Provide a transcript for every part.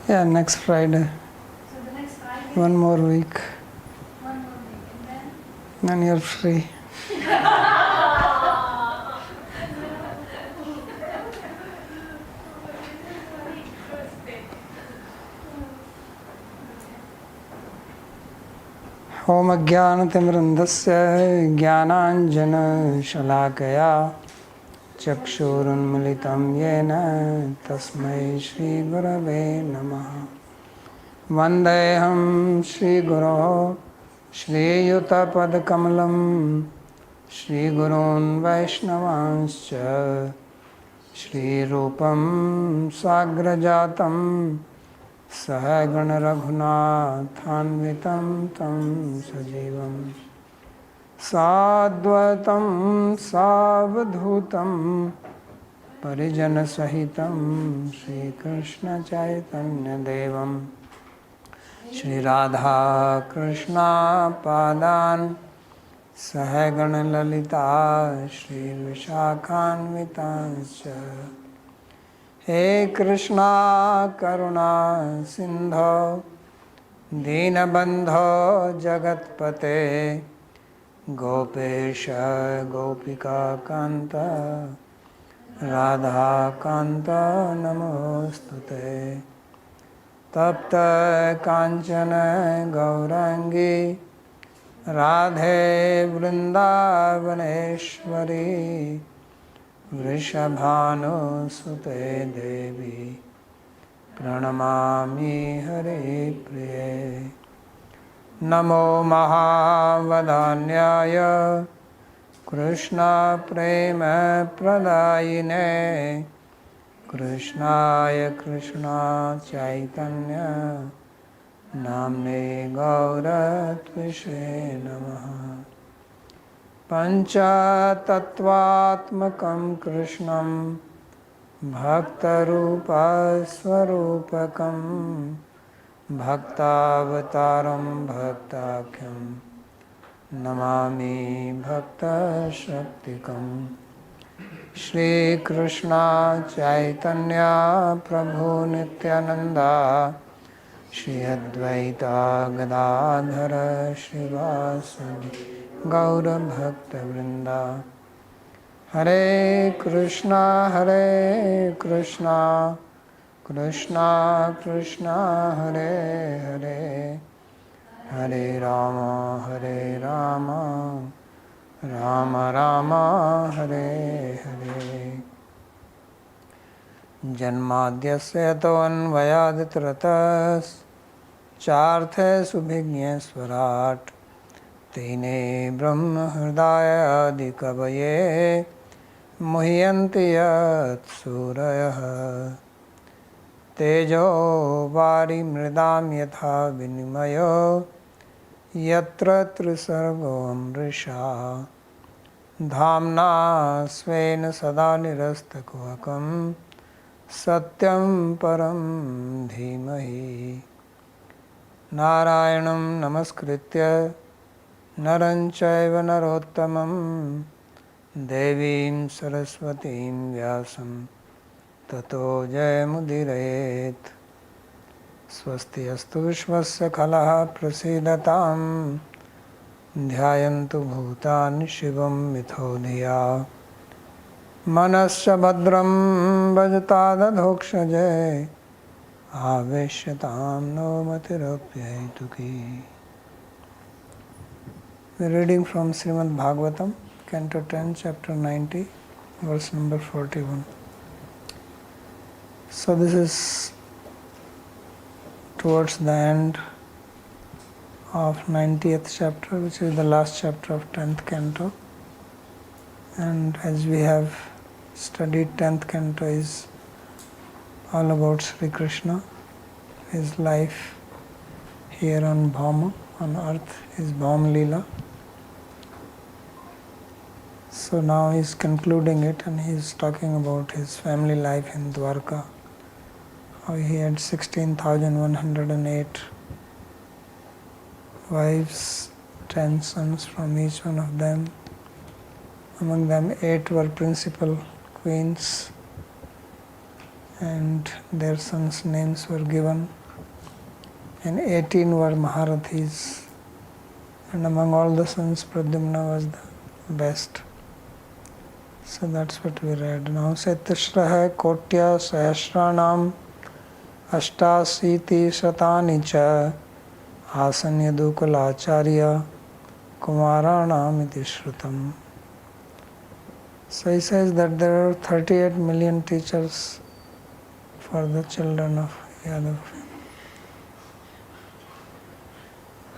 Yeah, next Friday. So the next Friday? One more week. One more week. And then? Then you're free. ओम अज्ञानतिमिरन्धस्य ज्ञानाञ्जनशलाकया चक्षुरुन्मिलितं येन तस्मै श्रीगुरवे नमः। वन्देऽहं श्रीगुरोः श्रीयुतपदकमलं श्रीगुरून् वैष्णवांश्च श्रीरूपं साग्रजातं सहगण रघुनाथान्वितं तं सजीवं साद्वैतं सावधूतं परिजनसहितं श्रीकृष्णचैतन्यदेवं श्रीराधाकृष्णपादान् सहगण ललिता श्रीविशाखान्वितांश्च। हे कृष्णा करुणा सिंधो दीनबंधो जगत्पते गोपेश गोपिका कांत राधा कांत नमोस्तुते। तप्त कांचन गौरांगी राधे वृंदावनेश्वरी वृषभानुसुते देवी प्रणमामि हरिप्रिये। नमो महावदान्याय कृष्णप्रेमप्रदायिने कृष्णाय कृष्णचैतन्य नाम्ने गौरत्विषे नमः। पंचतत्वात्मकं कृष्णं भक्तरूपस्वरूपकं भक्तावतारं भक्ताख्यं नमामि भक्तशक्तिकं। श्रीकृष्ण चैतन्य प्रभु नित्यानंदा श्री अद्वैता गदाधर श्रीवासदि गौरभक्तवृंदा। हरे कृष्णा कृष्णा कृष्णा हरे हरे हरे राम राम राम हरे हरे। जन्माद्यस्य तोऽन्वयादितरतश्चार्थे सुभिज्ञस्वराट् तेने ब्रह्म हृदयादिकवये मुह्यन्ति यत् सूरयः। तेजो वारिमृदां यथा विनिमयो यत्र त्रिसर्गो मृषा धाम्ना स्वेन सदा निरस्तकुहकं सत्यं परं धीमहि। नारायणं नमस्कृत्य नरं चैव नरोत्तमं देवीं सरस्वतीं व्यासं ततो जयमुदीरयेत्। स्वस्ति अस्तु विश्वस्य खलः प्रसीदतां ध्यायन्तु भूतानि शिवं मिथो धिया मनश्च भद्रं भजतादधोक्षजे आवेश्यतां no मतिरप्यहेतुकी। We are reading from Śrīmad-Bhāgavatam, Canto 10, Chapter 90, verse number 41. So this is towards the end of 90th chapter, which is the last chapter of 10th Canto. And as we have studied, 10th Canto is all about Sri Krishna, his life here on Bhauma, on earth, his Bhaum Leela. So now he is concluding it and he is talking about his family life in Dwarka. How he had 16,108 wives, 10 sons from each one of them. Among them 8 were principal queens and their sons' names were given, and 18 were Maharathis, and among all the sons Pradyumna was the best. So that's what we read. Now Satyashraha Kotya Sahasranam Ashtasiti Shatani Cha Asanya Dukulacharya Kumaranam iti Shrutam. So he says that there are 38 million teachers for the children of Yadav.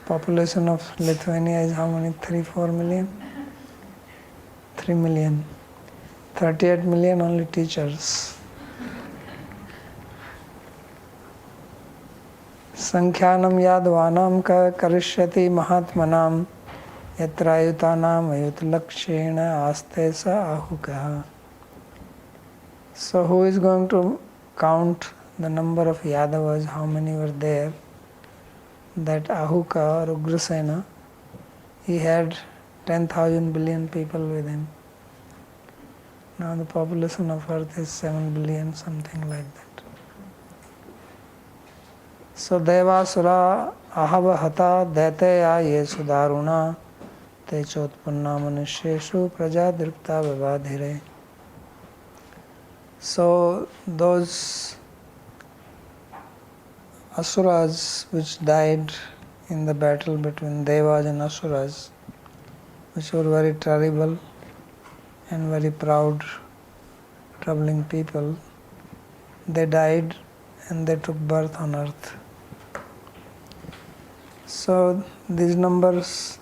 Population of Lithuania is how many? 3-4 million? 3 million. 38 million only teachers. Sankhyanam yadvanam ka karishyati mahatmanam yatrayutanam ayutlakshena aste sa ahukaha. So who is going to count the number of Yadavas, how many were there? That Ahuka or Ugrasena, he had 10,000 billion people with him. Now the population of earth is 7 billion, something like that. So Devasura Ahavahata Daitaya Yesu Daruna Te Chotpunna Manusheshu Praja Dripta Vivadhire. So those Asuras which died in the battle between Devas and Asuras, which were very terrible and very proud, troubling people, they died and they took birth on earth. So these numbers,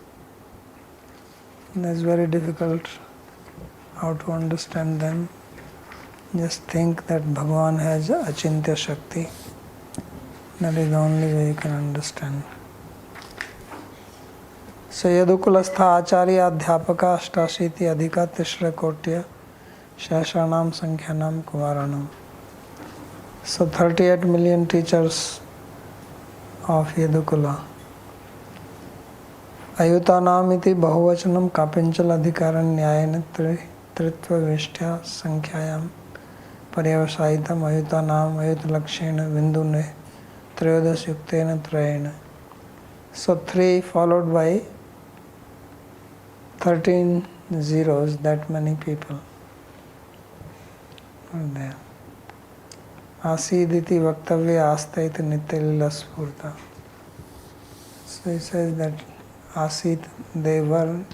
it's very difficult how to understand them. Just think that Bhagavan has Achintya Shakti. That is the only way you can understand. So Yadukulastha Acharya Adhyapaka Ashtashiti Adhika Tishra Kotya Shashanam Sankhyanam Kumaranam. So 38 million teachers of Yadukula. Ayutanam iti bahuvachanam kapinchal adhikaran nyayana tritva vishtya sankhayam paryavasaitam ayutanam ayutalakshena vindune Trayodas yuktena trayena. So 3 followed by 13 zeros, that many people are there. Asiditi vaktavya astaita nityalila spurta. So he says that Asit, they were,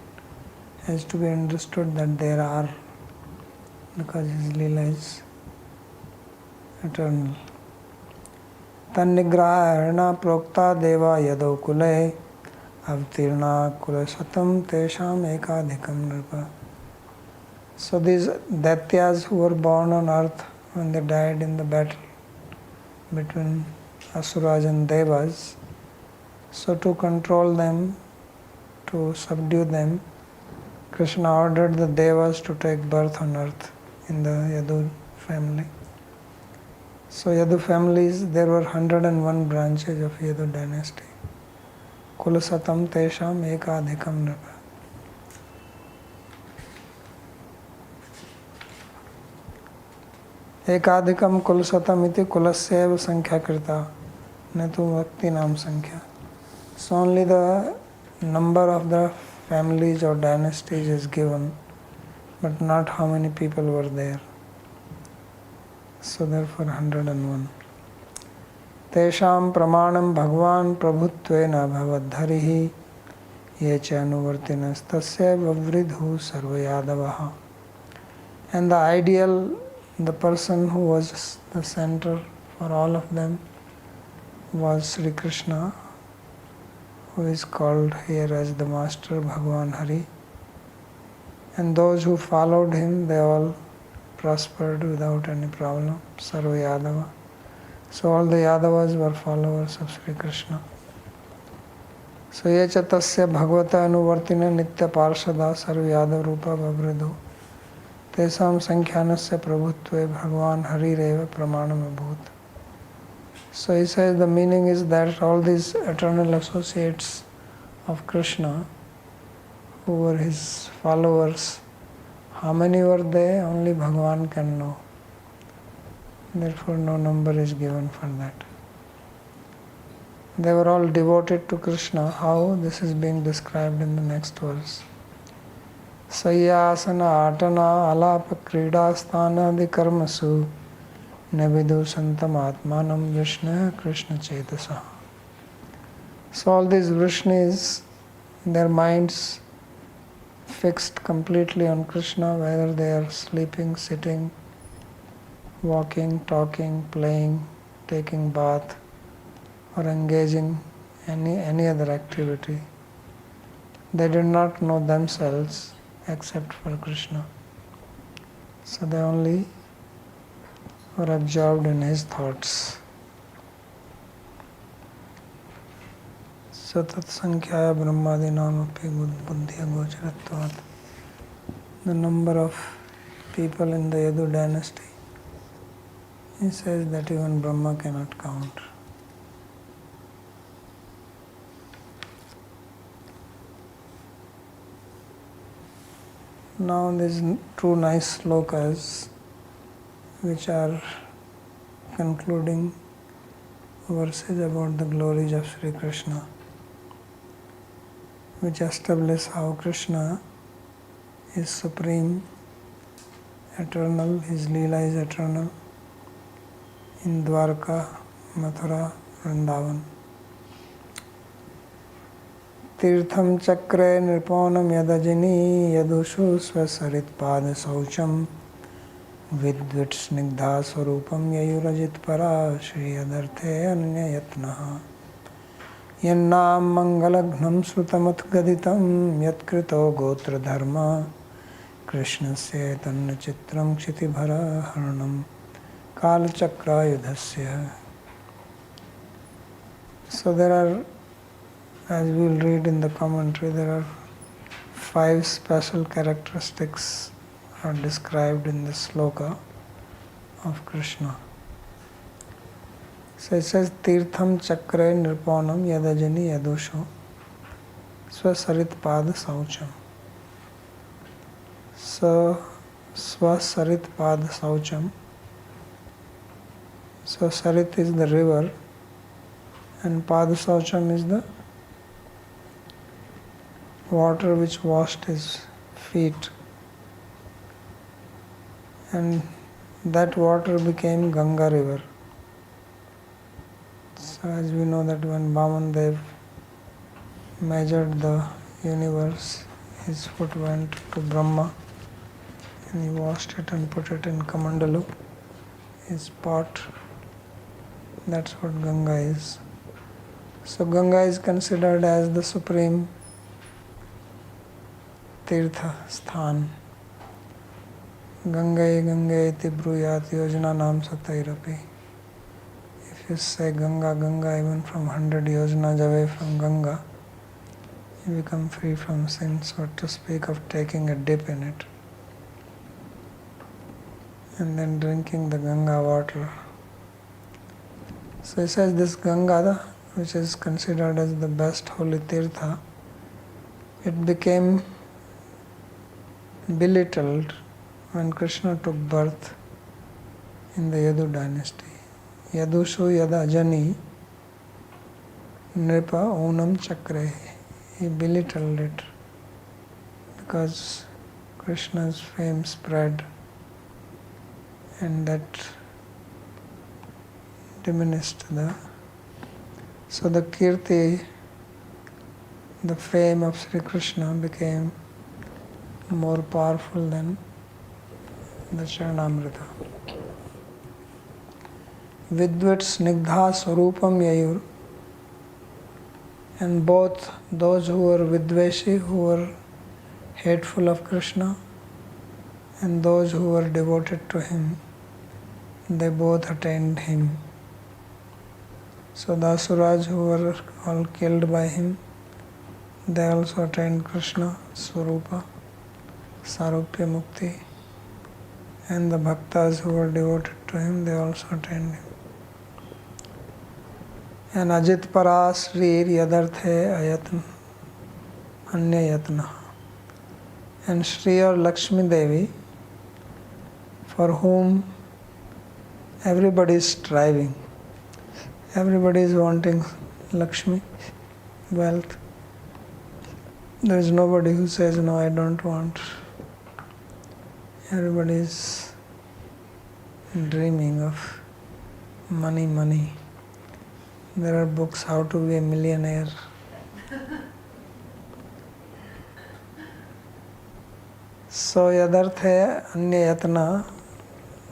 has to be understood that there are, because his lila is eternal. Tannigrahana prokta deva yado kule avtirna kule satam tesham ekadhikam nripa. So these Daityas who were born on earth when they died in the battle between Asuras and Devas, so to control them, to subdue them, Krishna ordered the Devas to take birth on earth in the Yadu family. So Yadu families, there were 101 branches of Yadu dynasty. Kulasatam tesham ekadhikam nripa. Ekadhikam kulasatam iti kulasyeva sankhya krita, netu vakti nam sankhya. So only the number of the families or dynasties is given, but not how many people were there. So therefore 101. Tesham pramanam bhagwan prabhutvena bhavadharihi yecha anuvartinas tasya vavridhu sarvayadavaha. And the ideal, the person who was the center for all of them was Sri Krishna, who is called here as the Master Bhagwan Hari. And those who followed him, they all prospered without any problem. Sarva Yadava. So all the Yadavas were followers of Sri Krishna. So yecha tasya bhagavata anuvartina nitya parshada sarva Yadav rupa vavridu tesam sankhyanasya prabhutve bhagwan hari reva pramanam abhut. So he says the meaning is that all these eternal associates of Krishna, who were his followers, how many were they? Only Bhagavan can know. Therefore, no number is given for that. They were all devoted to Krishna. How? This is being described in the next verse. Sayyasana atana alapa krida sthanadi karmasu navidu santam atmanam Vishnu Krishna chetasa. So all these Vrishnis, their minds fixed completely on Krishna, whether they are sleeping, sitting, walking, talking, playing, taking bath, or engaging any other activity. They did not know themselves except for Krishna. So they only were absorbed in his thoughts. Satat sankhya brahmadinam api buddhya gocharatvat. The number of people in the Yadu dynasty, he says that even Brahma cannot count. Now these two nice slokas which are concluding verses about the glories of Sri Krishna, which establish how Krishna is supreme, eternal, his Leela is eternal in Dwarka, Mathura, Vrindavan. Tirtham chakre nirponam yadajini yadushu svasarit pada saucham vidvit snigdha swarupam yayurajit para shri adarthe anya yatnaha yannam mangalagnam srutamat gaditam yatkrito gotra dharma krishnasya tanna chitram kshitibhara harnam kalachakra yudhasya. So there are, as we will read in the commentary, there are 5 special characteristics are described in the sloka of Krishna. So it says, Tirtham chakre nirponam yadajani yadusho swasarit pada saucham. So, swasarit pada saucham. So, sarit is the river and pada saucham is the water which washed his feet, and that water became Ganga river. So as we know that when Vaman Dev measured the universe, his foot went to Brahma and he washed it and put it in Kamandalu, his pot. That's what Ganga is. So Ganga is considered as the supreme Tirtha Sthan. Gangai Gangai iti bruyat yojana nam satairapi. If you say Ganga, Ganga, even from 100 yojanas away from Ganga, you become free from sin. So to speak of taking a dip in it and then drinking the Ganga water. So he says this Ganga, which is considered as the best holy Tirtha, it became belittled when Krishna took birth in the Yadu dynasty. Yadushu yada ajani nripa onam chakre. He belittled it because Krishna's fame spread and that diminished so the kirti, the fame of Sri Krishna became more powerful than the Charanamrita. Vidvit snigdha swarupam yayur. And both those who were vidveshi, who were hateful of Krishna, and those who were devoted to him, they both attained him. So the asuras who were all killed by him, they also attained Krishna, Swarupa, Sarupya Mukti. And the bhaktas who were devoted to him, they also attained him. And Ajit Para Sri Yadarthe Ayatn Anya Yatna. And Sri or Lakshmi Devi, for whom Everybody is striving. Everybody is wanting Lakshmi, wealth. There is nobody who says, no, I don't want. Everybody is dreaming of money, money. There are books, How to Be a Millionaire. So yadarthe anya yatna,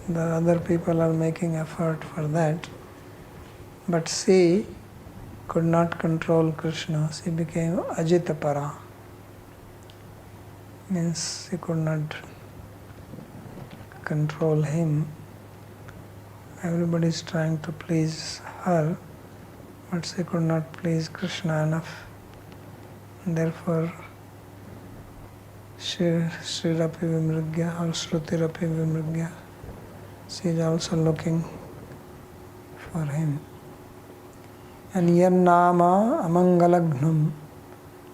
the other people are making effort for that. But she could not control Krishna. She became ajitapara. Means she could not control him. Everybody is trying to please her, but she could not please Krishna enough. Therefore, Shrirapi Vimrigya or Shrutirapi Vimrigya, she is also looking for him. And Yannama Amangalagnam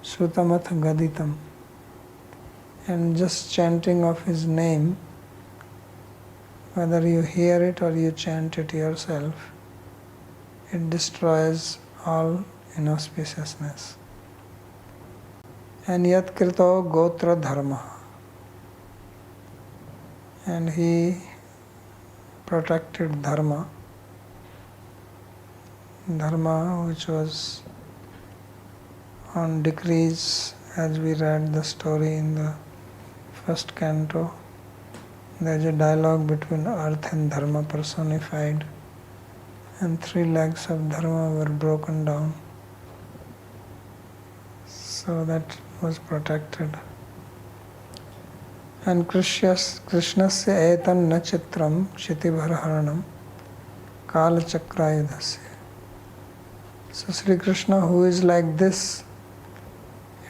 Shrutamath Gaditam. And just chanting of his name, whether you hear it or you chant it yourself, it destroys all inauspiciousness. And Yat Krito Gotra Dharma. And he protected Dharma. Dharma which was on decrease, as we read the story in the first canto. There is a dialogue between earth and Dharma personified, and 3 legs of Dharma were broken down. So that was protected. And Krishnasya etan na chitram kshitibharharanam kala chakrayudhasya. So Sri Krishna, who is like this,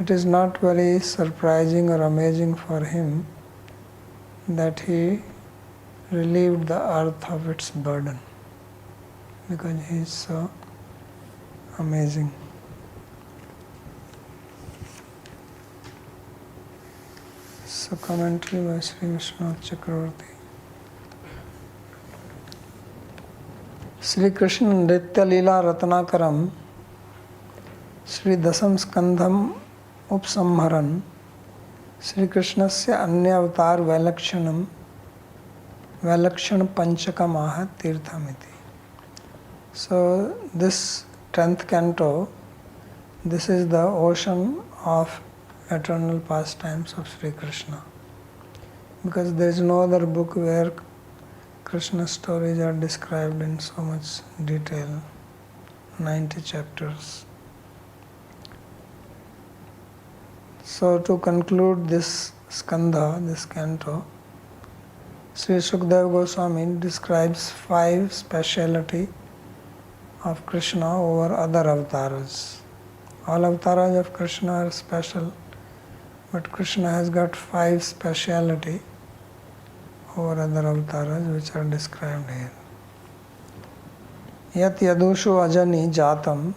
it is not very surprising or amazing for him that he relieved the earth of its burden, because he is so amazing. So commentary by Sri Vishnu Chakravarti. Sri Krishna Nritya Leela Ratnakaram Sri Dasam Skandham Upsamharan Sri Krishnasya Anya Avatar Vailakshanam Vailakshana Panchakam Aha Tirthamiti. So this 10th canto, this is the ocean of eternal pastimes of Sri Krishna. Because there is no other book where Krishna's stories are described in so much detail, 90 chapters. So to conclude this skandha, this canto, Sri Sukadeva Goswami describes 5 speciality of Krishna over other avatars. All avatars of Krishna are special, but Krishna has got 5 speciality over other avatars which are described here. Yat yadushu ajani jatam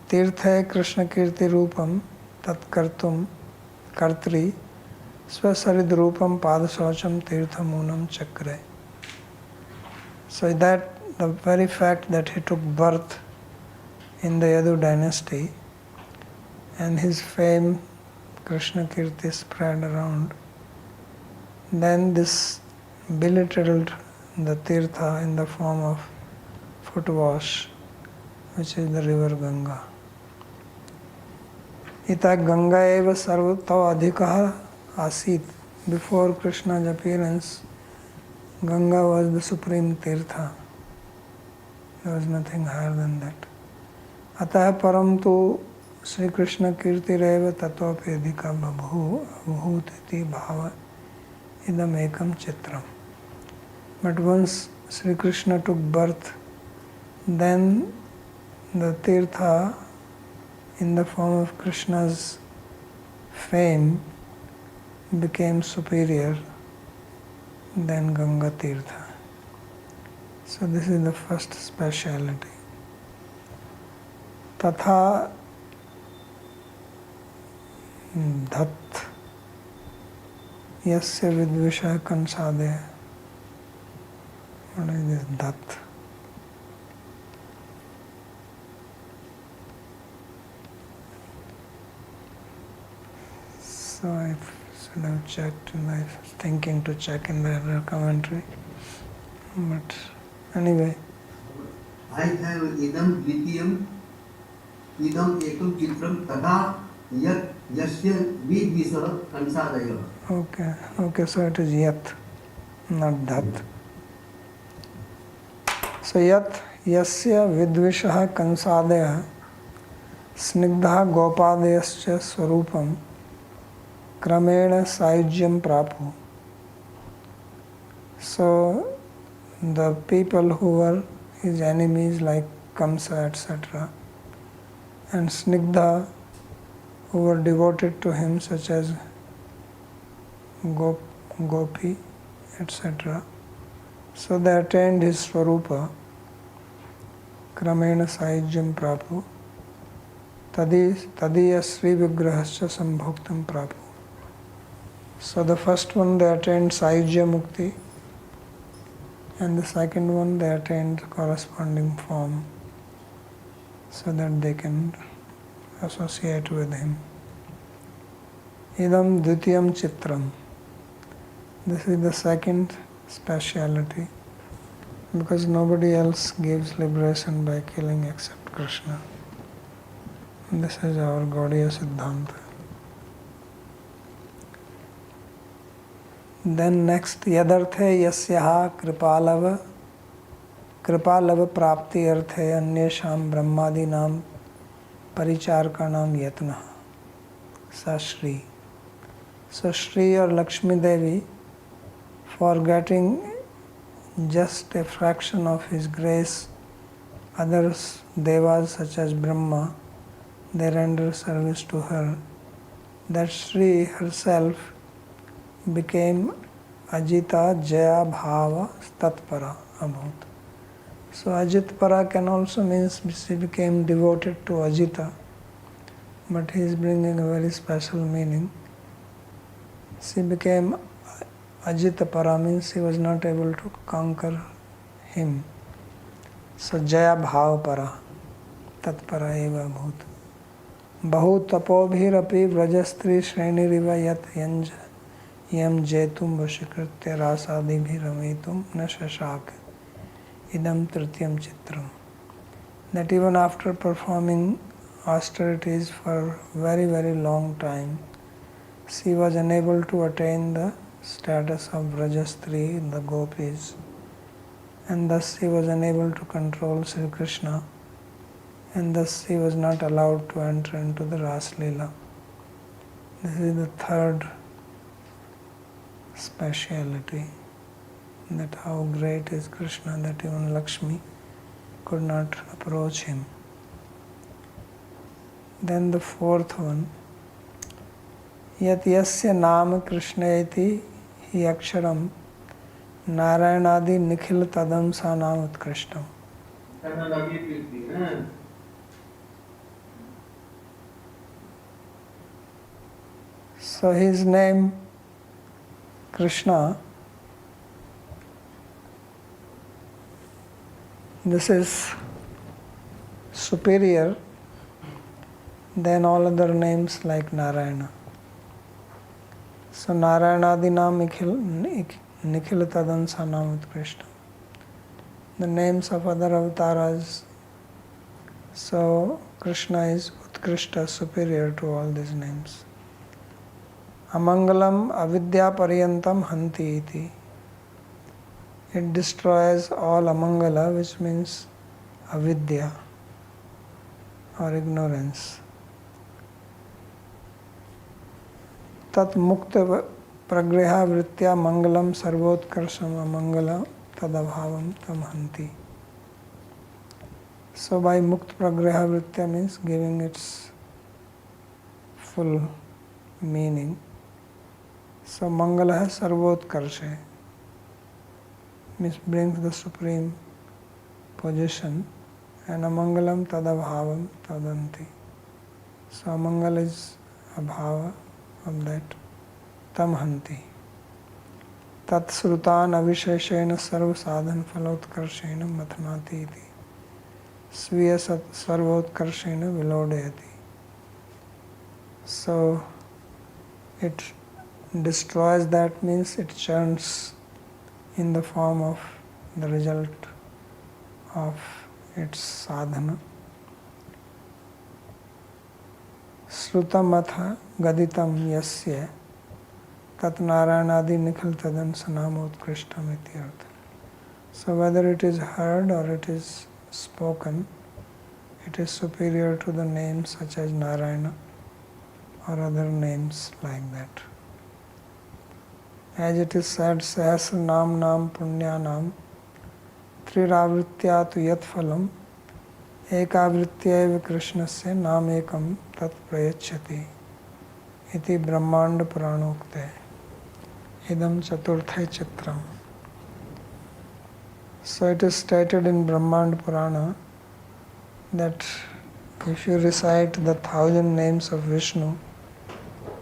tirthe Krishna kirti rupam tat kartum kartri swasarid rupam padasaucham tirthamunam chakre. So that the very fact that he took birth in the Yadu dynasty and his fame, Krishna Kirti, spread around, then this belittled the tirtha in the form of foot wash, which is the river Ganga. Ita Ganga eva sarvata adhikaha asit. Before Krishna's appearance, Ganga was the supreme tirtha. There was nothing higher than that. Atah param tu Sri Krishna kirti reva tatvapi adhika bhutiti bhava idam ekam chitram. But once Sri Krishna took birth, then the tirtha in the form of Krishna's fame became superior than Ganga Tirtha. So this is the first speciality. Tatha dhat yasya vidvisha kansade. What is this dat? So I should have checked, and I was thinking to check in the other commentary. But anyway. I have idam dvitiyam, idam ekam chitram tada yat yasya vidvisara kansadaya. Okay, so it is yat, not that. So yat yasya vidvishaha kansadaya snigdha gopadayascha swarupam kramena saijyam prapu. So the people who were his enemies like Kamsa, etc., and Snigdha, who were devoted to him, such as Gopi, etc., so they attained his Swarupa, Kramena Saijyam Prapu, Tadiya Sri Vigrahascha Sambhoktam Prapu. So the first one they attained Saijya Mukti, and the second one they attained the corresponding form so that they can associate with him. Idam dvitiyam chitram. This is the second speciality, because nobody else gives liberation by killing except Krishna. And this is our Gaudiya Siddhanta. Then next, yadarthe yasyaha kripalava prapti arthe anyesham brahmadinam paricharkanam yatnaha sa Shri. So Shri or Lakshmi Devi, for getting just a fraction of his grace, others, devas such as Brahma, they render service to her. That Shri herself became Ajita Jaya Bhava Tatpara Abhut. So Ajitpara can also mean she became devoted to Ajita, but he is bringing a very special meaning. She became Ajitapara, means she was not able to conquer him. So Jaya Bhavapara Tatpara Eva Bhut. Bahu tapobhirapi vrajastri shreni yat yanja yam jetum vashikritya rasadibhiramitum na shashak idam tritiyam chitram. That even after performing austerities for very, very long time, she was unable to attain the status of Vrajastri, the gopis, and thus she was unable to control Sri Krishna, and thus she was not allowed to enter into the Ras Leela. This is the third speciality, that how great is Krishna that even Lakshmi could not approach him. Then the fourth one, yat yasya nama krishnayati hi aksharam narayanadi nikhil tadam sa nam utkrishtam. So his name Krishna, this is superior than all other names like Narayana. So Narayanadinam Nikhil Tadam Sanam Utkrishtam. The names of other avatars, so Krishna is Utkrishta, superior to all these names. Amangalam avidya paryantam hanti iti. It destroys all amangala, which means avidya or ignorance. Tat mukta pragraha vritya mangalam sarvotkarsham amangala tadabhavam tam hanti. So by mukta pragraha vritya means giving its full meaning. So mangala hai sarvotkarshe, means brings the supreme position, and amangalam tadabhavam tadanti. So amangal is a bhava of that tamhanti. तत्श्रुतान अविशेषेण सर्व साधन फलोत्कर्षेण मथनाति इति स्वीय सर्वोत्कर्षेण विलोडयति. So it destroys, that means it churns in the form of the result of its sadhana. Srutam gaditam yasya tat naranadi nikhil tadan sanama utkrishtam ityartha. So whether it is heard or it is spoken, it is superior to the names such as Narayana or other names like that. As it is said, Sahasra Nam Nam Punya Nam Triravritya tu yat phalam ekavrityaiva krishnasya nam ekam tat prayachyati iti brahmanda puranokte idam chaturthai chitram. So it is stated in Brahmanda Purana that if you recite the 1,000 names of Vishnu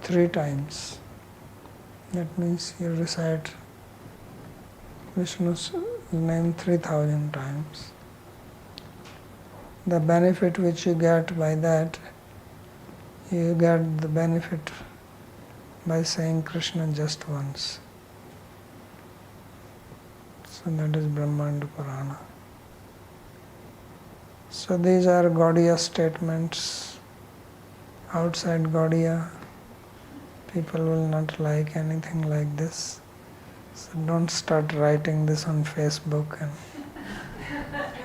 3 times, that means you recite Vishnu's name 3,000 times. The benefit which you get by that, you get the benefit by saying Krishna just once. So that is Brahmanda Purana. So these are Gaudiya statements. Outside Gaudiya, people will not like anything like this. So don't start writing this on Facebook and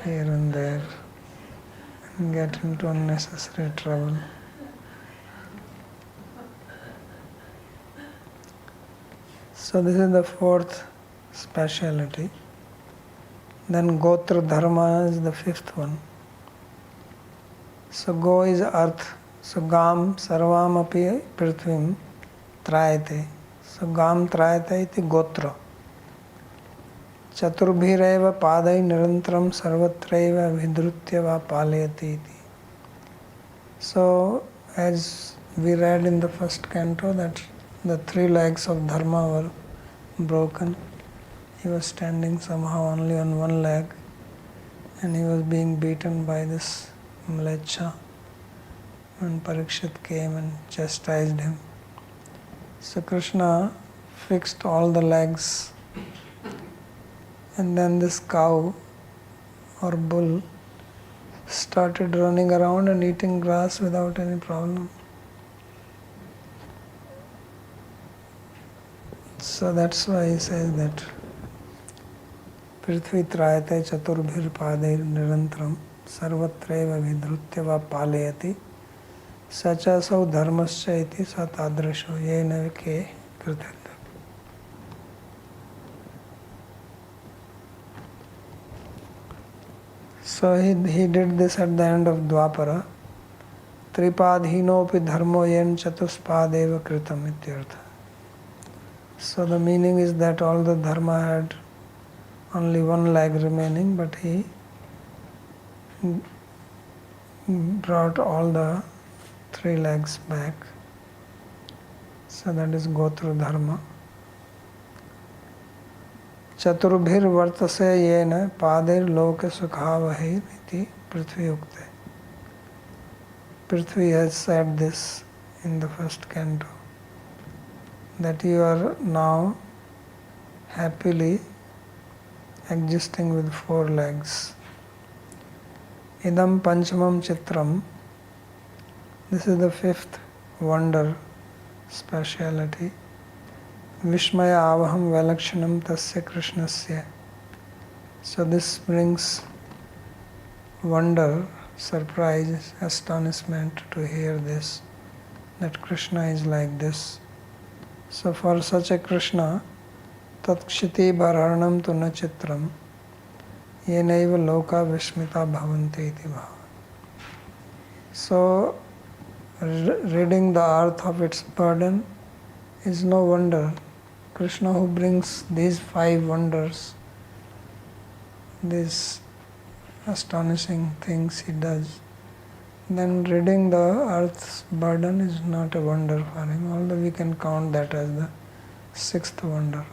here and there and get into unnecessary trouble. So this is the 4th speciality. Then Gotra Dharma is the 5th one. So Go is earth. So Gam Sarvam api Prithvim Trayate. So Gam Trayate iti Gotra. Chaturbhireva Padai Nirantram Sarvatraiva Vidrutya va Palayati iti. So as we read in the 1st canto that the 3 legs of Dharma were broken. He was standing somehow only on one leg and he was being beaten by this Mlecha when Parikshit came and chastised him. So Krishna fixed all the legs and then this cow or bull started running around and eating grass without any problem. So that's why he says that Prithvi trayate chaturbhir padeir nirantram sarvatraiva vidrutya va palayati sachasau dharmascha iti satadrasho yena ke kritada. So he did this at the end of Dwapara. Tripadhinopi dharmo yen chatuspadeva kritam ityartha. So the meaning is that all the dharma had only one leg remaining, but he brought all the 3 legs back. So that is Gotra Dharma. Chaturbhir vartase yena padir loka sukhavahir iti Prithvi ukte. Prithvi has said this in the 1st canto, that you are now happily existing with 4 legs. Idam panchamam chitram. This is the 5th wonder speciality. Vishmaya avaham valakshanam tasya krishnasya. So this brings wonder, surprise, astonishment to hear this, that Krishna is like this. So for such a Krishna, tatkshiti bharanam tu na chitram yenaiva loka vishmita bhavanti iti bhava. So ridding the earth of its burden is no wonder. Krishna, who brings these 5 wonders, these astonishing things he does, then ridding the earth's burden is not a wonder for him, although we can count that as the 6th wonder.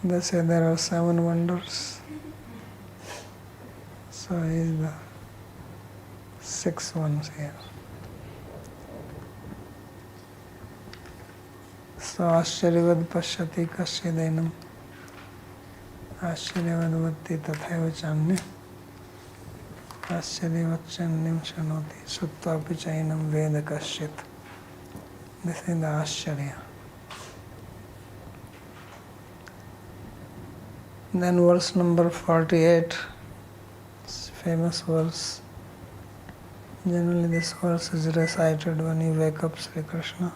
They say there are 7 wonders. So he is the 6th one here. So Ascharyavad pashyati kasyadenam Ascharyavad vatti tathaiva chanya Ascharyavat channim shanoti Suttvapi chainam veda kasyat. This is the Ascharya. Then verse number 48, famous verse. Generally this verse is recited when you wake up Sri Krishna.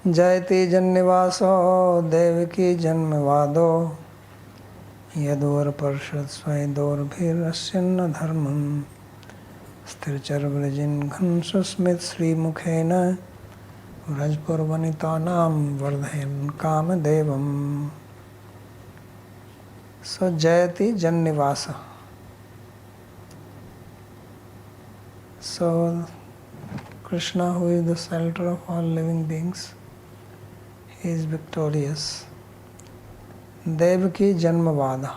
Jayati jannivaso devaki janmavado yadvar parshad svaidor bhirasyanna dharmam sthirchar vrajin ghansusmit sri mukhena vrajpur vanitanam vardhayan kamadevam. So Jayati Jannivasa. So Krishna, who is the shelter of all living beings, he is victorious. Devaki Janmavada.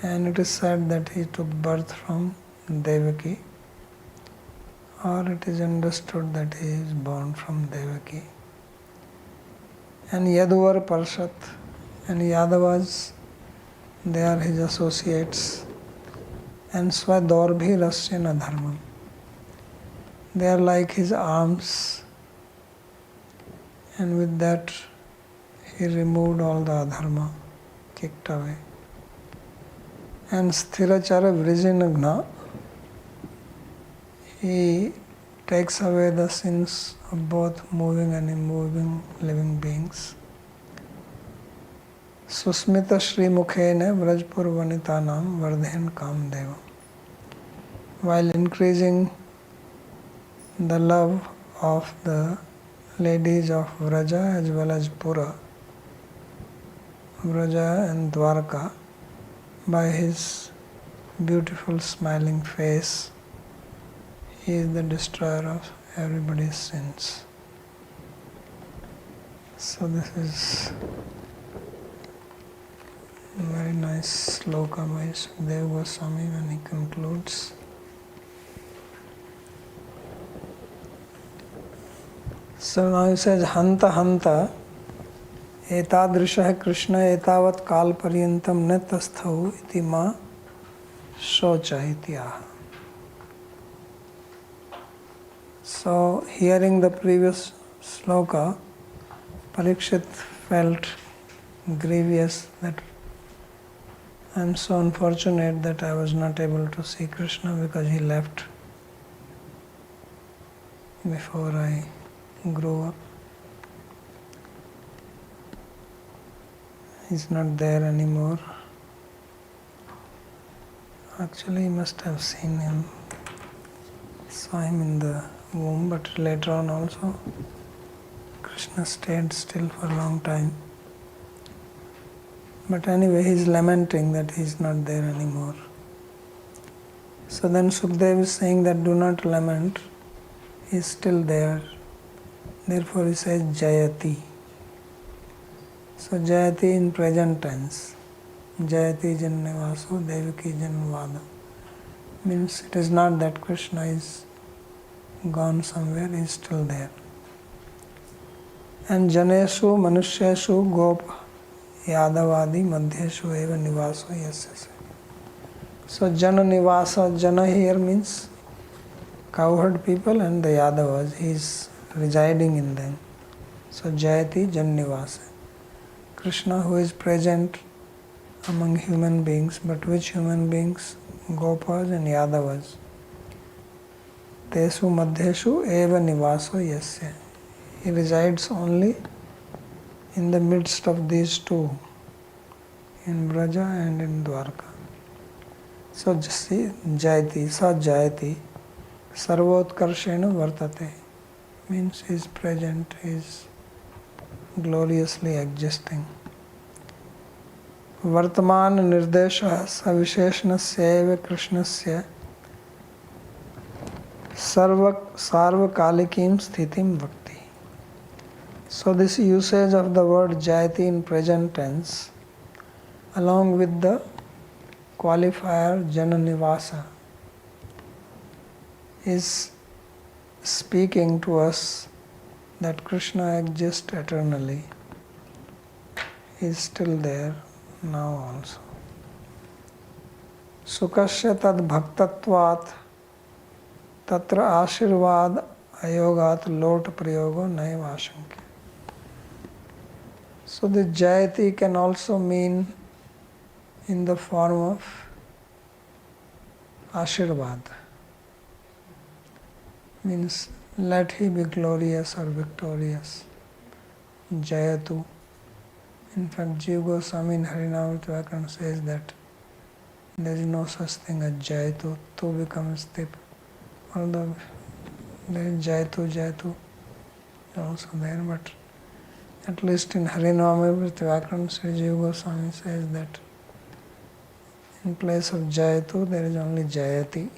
And it is said that he took birth from Devaki, or it is understood that he is born from Devaki. And Yaduvar Parshat, and Yadavas, they are his associates. And Svadorbhi Rasyana Dharmam. They are like his arms, and with that he removed all the adharma, kicked away. And Sthirachara Vrijinagna, he takes away the sins of both moving and immoving living beings. Susmita Shri Mukhene Vrajpur Vanitanam Vardhen Kamdeva. While increasing the love of the ladies of Vraja as well as Pura, Vraja and Dwarka, by his beautiful smiling face, he is the destroyer of everybody's sins. So this is a very nice sloka by Sukadeva Goswami when he concludes. So now he says, Hanta Hanta Etadrishah Krishna Etavat Kal Paryantam Netasthavu iti ma shocha ityaha. So hearing the previous sloka, Parikshit felt grievous that I am so unfortunate that I was not able to see Krishna because he left before I grew up. He's not there anymore. Actually, he must have seen him, saw him in the womb, but later on also Krishna stayed still for a long time. But anyway, he is lamenting that he is not there anymore. So then Sukadeva is saying that do not lament, he is still there. Therefore he says Jayati. So Jayati in present tense. Jayati Jannivaso Devaki Janvada. Means it is not that Krishna is gone somewhere, he is still there. And Janeshu Manusyeshu Gopa Yadavadi Madhyeshu Eva Nivaso Yasyase. So Jana Nivasa, Jana here means cowherd people and the Yadavas, he is residing in them. So Jayati Jannivasa. Krishna who is present among human beings, but which human beings? Gopas and Yadavas. Tesu Madhyeshu Eva Nivaso Yasya. He resides only in the midst of these two, in Braja and in Dwarka. So Jayati, Sa Jayati, Sarvotkarshena Vartate, means he is present, he is gloriously existing. Vartaman Nirdesha Savisheshnasya eva Krishnasya Sarvakalikim Sthitim Bhakti. So this usage of the word Jayati in present tense along with the qualifier Jananivasa is speaking to us that Krishna exists eternally. He is still there now also. Sukasya tad bhaktatvat tatra ashirvad ayogat lot prayogo naivashankya. So the Jayati can also mean in the form of ashirvad. Means let he be glorious or victorious. Jayatu. In fact, Jiva Goswami in Harinamrita Vyakaran says that there is no such thing as Jayatu. Tu becomes Tip. Although there is Jayatu also there, but at least in Harinamrita Vyakaran, Sri Jiva Goswami says that in place of Jayatu there is only Jayati.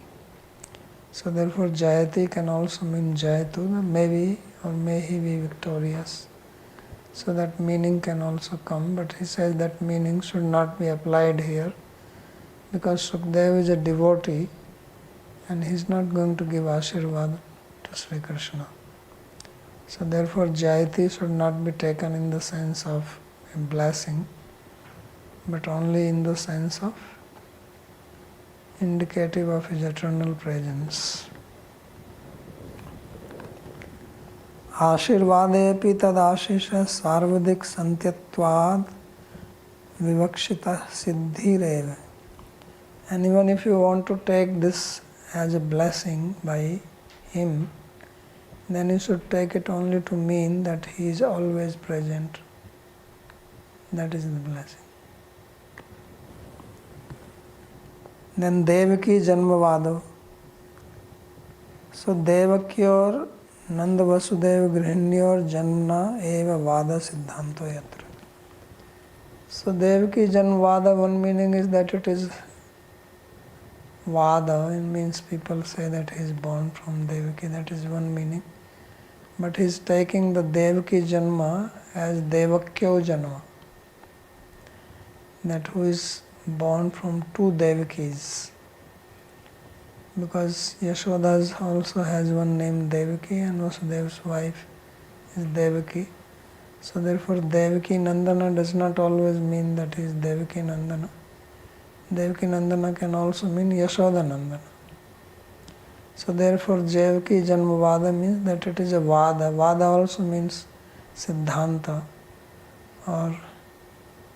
So therefore Jayati can also mean Jayatu, maybe or may he be victorious. So that meaning can also come, but he says that meaning should not be applied here because Sukadeva is a devotee and he is not going to give Ashirvad to Sri Krishna. So therefore Jayati should not be taken in the sense of a blessing, but only in the sense of indicative of his eternal presence. Ashirvadepi tad ashisha sarvadik santyatvad vivakshita siddhireva. And even if you want to take this as a blessing by him, then you should take it only to mean that he is always present. That is the blessing. Then Devaki Janmavado. So Devaki or Nanda Vasudeva Grihinyor Janmna Eva Vada Siddhanto Yatra. So Devaki Janmavada, one meaning is that it is Vada, it means people say that he is born from Devaki, that is one meaning. But he is taking the Devaki Janma as Devakyo Janma, that who is born from two Devakis. Because Yashoda also has one name Devaki and Vasudeva's wife is Devaki. So therefore Devaki Nandana does not always mean that he is Devaki Nandana. Devaki Nandana can also mean Yashoda Nandana. So therefore Devaki Janmavada means that it is a Vada. Vada also means Siddhanta or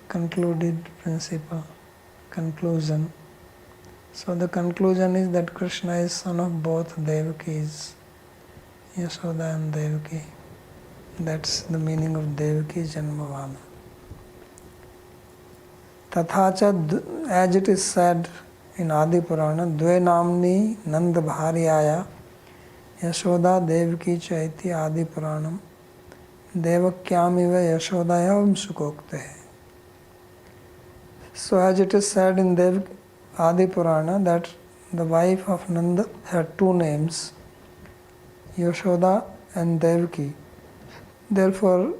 concluded principle, conclusion. So the conclusion is that Krishna is son of both Devakis, Yashoda and Devaki. That's the meaning of Devaki Janmavada. Tathacha, as it is said in Adi Purana, Dve Namni Nanda Bharyaya Yashoda Devaki Chaiti Adi Puranam Devakyamiva Yashodayam Sukokte. So as it is said in Adi Purana that the wife of Nanda had two names, Yashoda and Devaki. Therefore,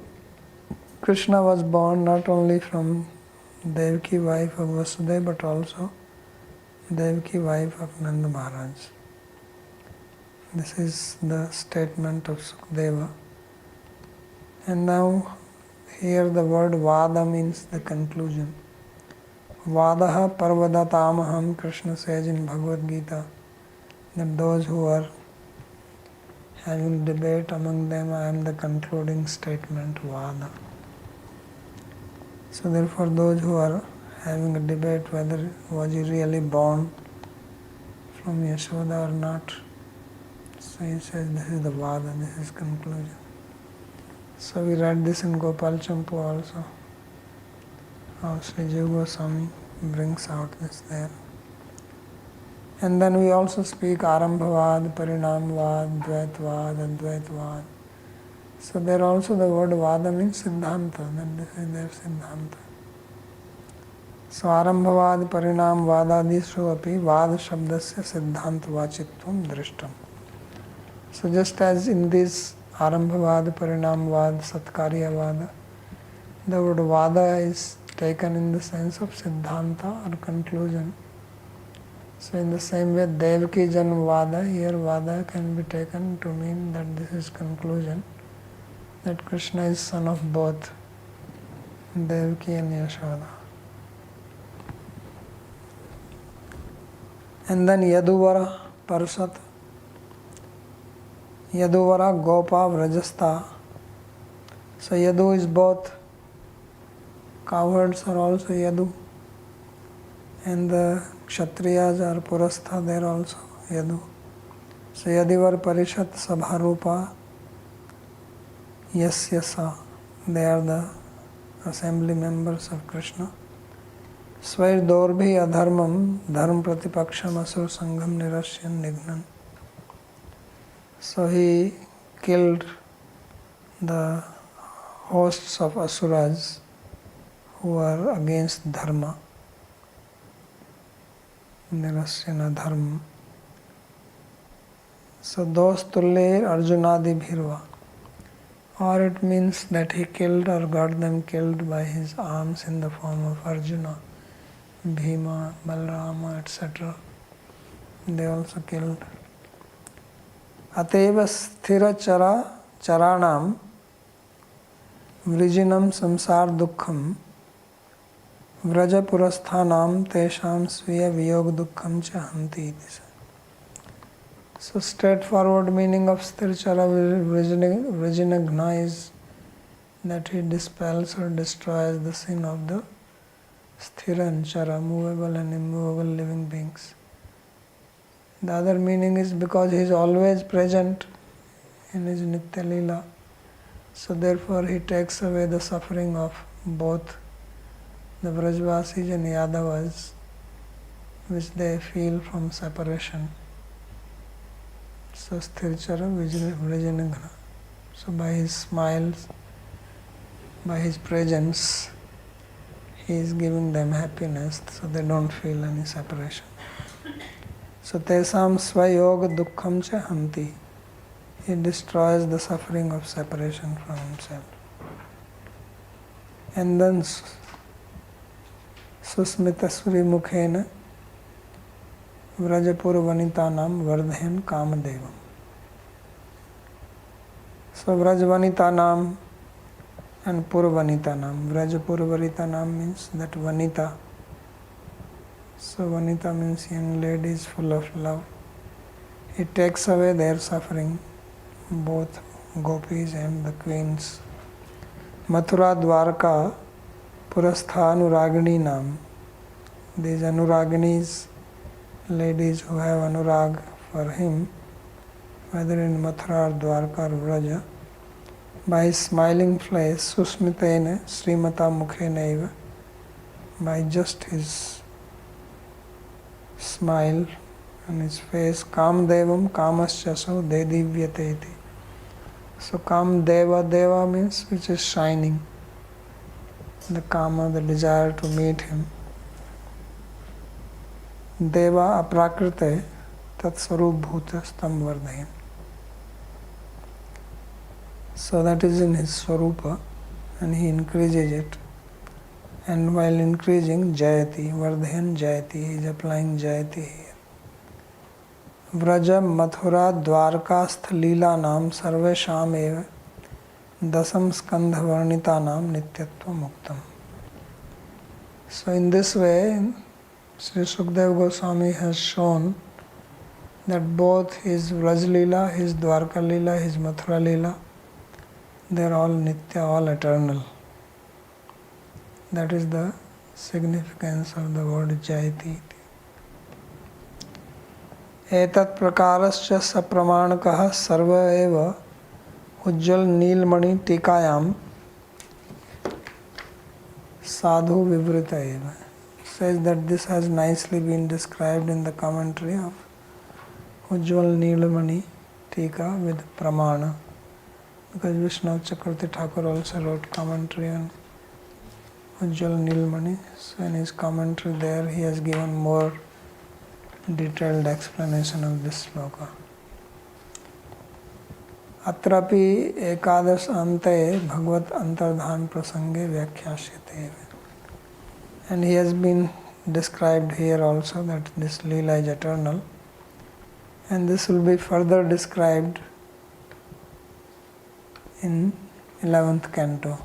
Krishna was born not only from Devaki, wife of Vasudeva, but also Devaki, wife of Nanda Maharaj. This is the statement of Sukadeva. And now here the word Vada means the conclusion. Vadaha Parvadatamaham, Krishna says in Bhagavad Gita, that those who are having debate among them, I am the concluding statement, Vada. So therefore those who are having a debate whether was he really born from Yashoda or not, so he says this is the Vada, this is conclusion. So we read this in Gopal Champu also. How Sri Jiva Goswami brings out this there. And then we also speak Arambhavad, Parinamvad, Dvaitvad, Advaitvad. So there also the word Vada means Siddhanta, that this is their Siddhanta. So Arambhavad, Parinam, Vadadishu api Vada Shabdasya Siddhanta Vachitvam Drishtam. So just as in this Arambhavad, Parinamvad, Satkaryavad. The word Vada is taken in the sense of Siddhanta or conclusion. So in the same way, Devaki Janma Vada, here Vada can be taken to mean that this is conclusion, that Krishna is son of both Devaki and Yashoda. And then Yaduvara Parasat. Yaduvara Gopa Vrajastha. So Yadu is both. Cowherds are also Yadu. And the Kshatriyas are Purastha, they are also Yadu. So Yadivar Parishat Sabharupa Yasyasa. They are the assembly members of Krishna. Svair Dorbhi Adharmam Dharm Pratipaksham Asur Sangham Nirashyan Nignan. So he killed the hosts of Asuras who are against Dharma. Nirasyana Dharma. So those Tulle Arjunadi Bhirva. Or it means that he killed or got them killed by his arms in the form of Arjuna, Bhima, Balarama, etc. They also killed. Ateva sthira chara charanam vrijinam samsar dukkham vraja purasthanam tesham sviya viyog dukkham cha hanti. So straightforward meaning of sthirchara vrijinagna is that he dispels or destroys the sin of the sthira and chara, movable and immovable living beings. The other meaning is because he is always present in his Nitya Leela. So therefore he takes away the suffering of both the Vrajvasis and Yadavas, which they feel from separation. So Sthirchara Vrijinagna. So by his smiles, by his presence, he is giving them happiness so they don't feel any separation. So Tesam Svayog Dukkham Cha Hanti. He destroys the suffering of separation from himself. And then Susmitasuri Mukhena Vrajapur Vanitanam Vardhen Kamadevam. So Vrajvanitanam and Purvanitanam. Vrajapurvanitanam means that Vanita. So Vanita means young ladies full of love. It takes away their suffering, both gopis and the queens. Mathura Dwarka Purastha Anuragini Nam. These Anuraginis, ladies who have anurag for him, whether in Mathura or Dwarka or Vraja, by his smiling face, Susmitena Srimata Mukhenaiva, by just his smile and his face, Kamdevam Kamaschaso Dedivyate iti. So Kamdeva, Deva means which is shining. The Kama, the desire to meet him. Deva aprakrite tat sarup bhuta stam vardhayan. So that is in his swarupa and he increases it. And while increasing Jayati, Vardhayan Jayati, he is applying Jayati here. Vraja Mathura Dwarkastha Leela Nam Sarvesham Eva Dasam Skandha Varnita Nam Nityatva Muktam. So in this way, Sri Sukdev Goswami has shown that both his Vraj Leela, his Dwarka Leela, his Mathura Leela, they are all Nitya, all eternal. That is the significance of the word Jayati. Etat prakarascha sapramanakah sarva eva ujjal nilmani tikayam sadhu vivrita eva. Says that this has nicely been described in the commentary of Ujjwal Nilmani Tika with Pramana. Because Vishnu Chakravarti Thakur also wrote commentary on Ujjwal Nilmani. So in his commentary there he has given more detailed explanation of this sloka. अत्रापि एकादश अन्ते भगवत अंतर्धान प्रसंगे व्याख्यास्यते. And he has been described here also that this Leela is eternal, and this will be further described in 11th canto.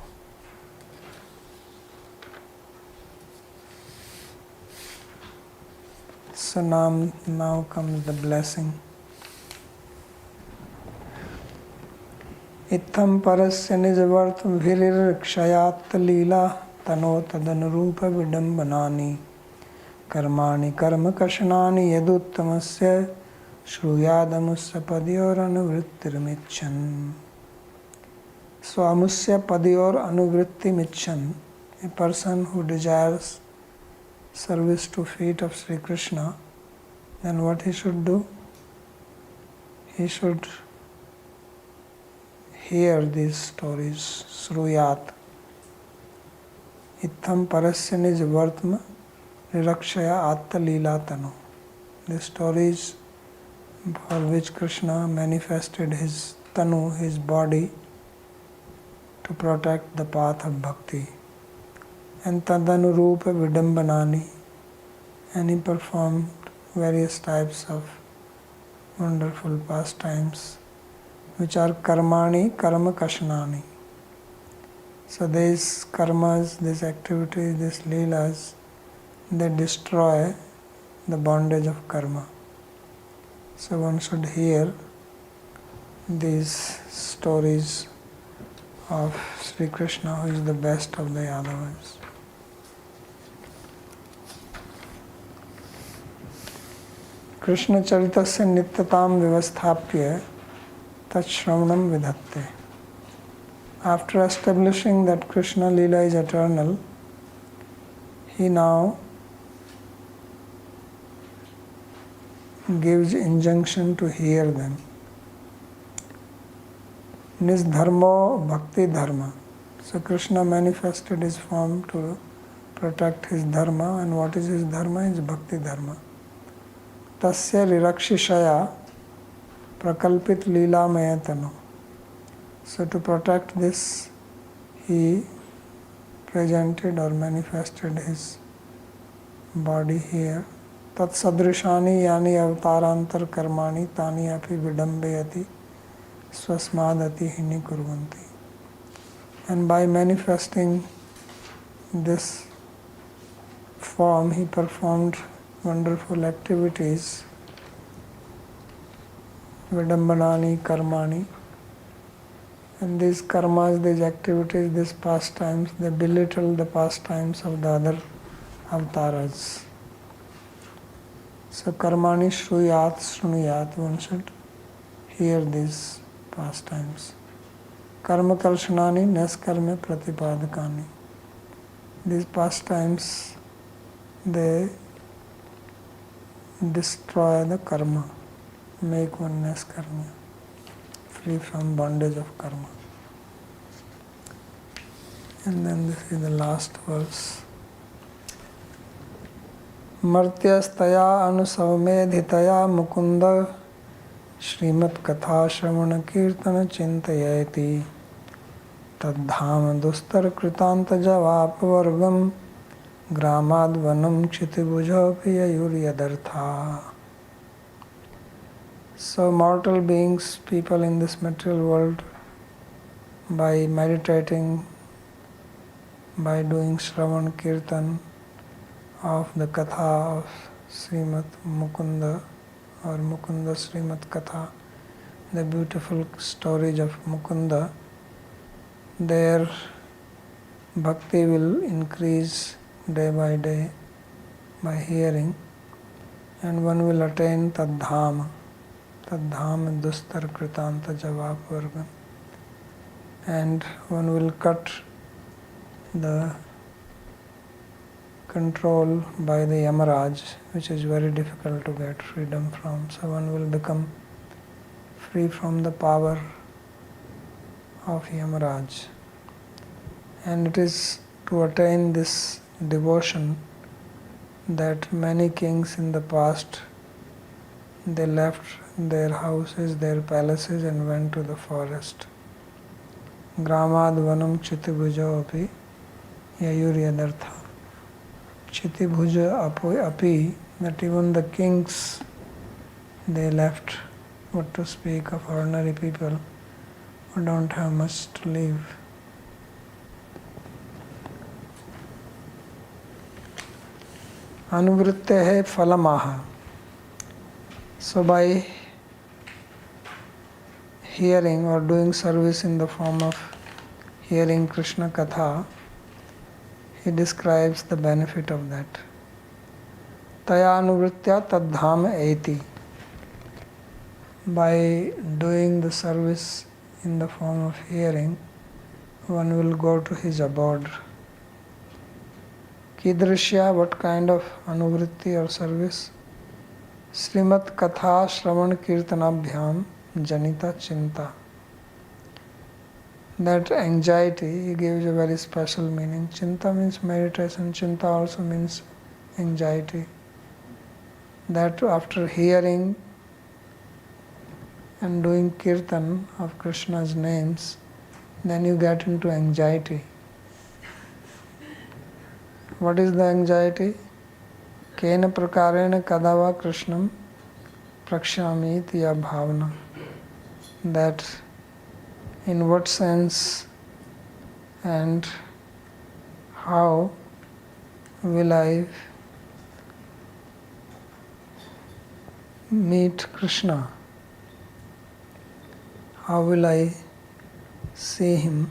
So now comes the blessing. Itham parasya nijvart virirkshayat leela tano tadanurupa vidambanani karmani karma kashanani yaduttamasya shruyadamusya padyor anuvrittirmichan. So amusya padyor anuvrittimichan, a person who desires service to feet of Sri Krishna, then what he should do? He should hear these stories, Sruyat. Itham parasya nij vartma nirakshaya atta leelatano. The stories for which Krishna manifested his tanu, his body, to protect the path of bhakti. And tadanurupa vidambanani, and he performed various types of wonderful pastimes, which are karmani, karma kashanani. So these karmas, these activities, these leelas, they destroy the bondage of karma. So one should hear these stories of Sri Krishna, who is the best of the Yadavas. Krishna charitasya nityatam vivasthapya tachshravanam vidhatte. After establishing that Krishna Leela is eternal, he now gives injunction to hear them. Nisdharmo bhakti dharma. So Krishna manifested his form to protect his dharma, and what is his dharma? Is bhakti dharma. Tasya rirakshishaya prakalpit leela mayatano. So to protect this, he presented or manifested his body here. Tat sadrishani yani avtarantar karmani tani api vidambeyati swasmadati hini kurvanti. And by manifesting this form, he performed wonderful activities, vidambanani, karmani. And these karmas, these activities, these pastimes, they belittle the pastimes of the other avatars. So karmani shruyat shrunuyat, one should hear these pastimes. Karma kalshanani neskarme pratipadakani. These pastimes, they destroy the karma, make one neskarma, free from bondage of karma. And then this is the last verse. Martyastaya anusavamedhitaya mukunda Śrīmad katha shravana kirtana chintayati tadhama dustar kritanta javapvargam gramad vanam kshitibhuja piyayuryadartha. So mortal beings, people in this material world, by meditating, by doing Shravan Kirtan of the Katha of Srimad Mukunda or Mukunda Srimad Katha, the beautiful stories of Mukunda, their bhakti will increase day by day by hearing, and one will attain Tadhama. Tadhama dustar kritanta javapvargam. And one will cut the control by the Yamaraj, which is very difficult to get freedom from. So one will become free from the power of Yamaraj. And it is to attain this devotion that many kings in the past, they left their houses, their palaces, and went to the forest. Gramad vanam chitibhujo api yayuryadartha. Chitibhuja api, that even the kings, they left. What to speak of ordinary people who don't have much to live. Anuvrittehe phalamaha. So by hearing or doing service in the form of hearing Krishna Katha, he describes the benefit of that. Taya anuvritya tadham eti. By doing the service in the form of hearing, one will go to his abode. Kidrishya, what kind of anuvritti or service? Śrīmad Katha Shravan Kirtanabhyam Janita Chinta. That anxiety, he gives a very special meaning. Chinta means meditation, Chinta also means anxiety. That after hearing and doing kirtan of Krishna's names, then you get into anxiety. What is the anxiety? Kena prakarena kadava Krishnam prakshami tiya bhavana. That in what sense and how will I meet Krishna? How will I see him?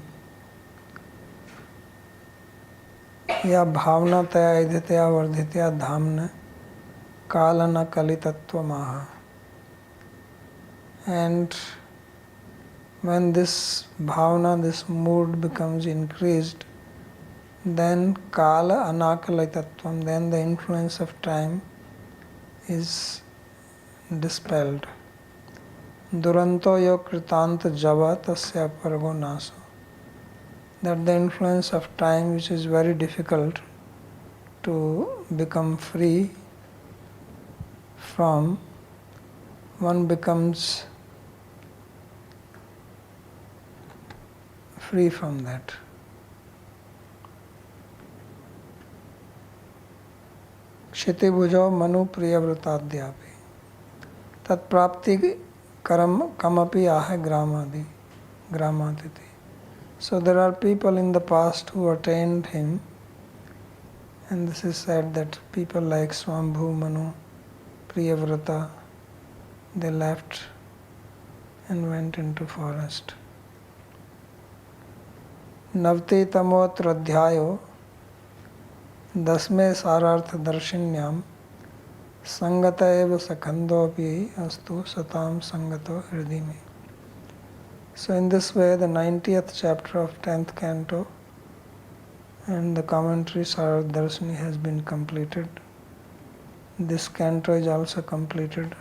या भावना तया इधितया वर्धितया धामन Kalna कलितत्वमाह. And when this bhavana, this mood becomes increased, then kala anakalitatvam, then the influence of time is dispelled. Duranto yo kritanta java tasya pargo naso. That the influence of time, which is very difficult to become free from, one becomes free from that. Kshitibhujo manu priyavrtadhyapi tat prapti karam kamapi ahe gramaditi. So there are people in the past who attained him, and this is said that people like Swambhu, Manu, Priyavrata, they left and went into forest. Navti tamotra adhyayo dasme sarartha darshinyam sangata eva sakhandopi astu satam sangato hridimi. So in this way, the 90th chapter of 10th canto and the commentary Sararth Darshini has been completed. This canto is also completed,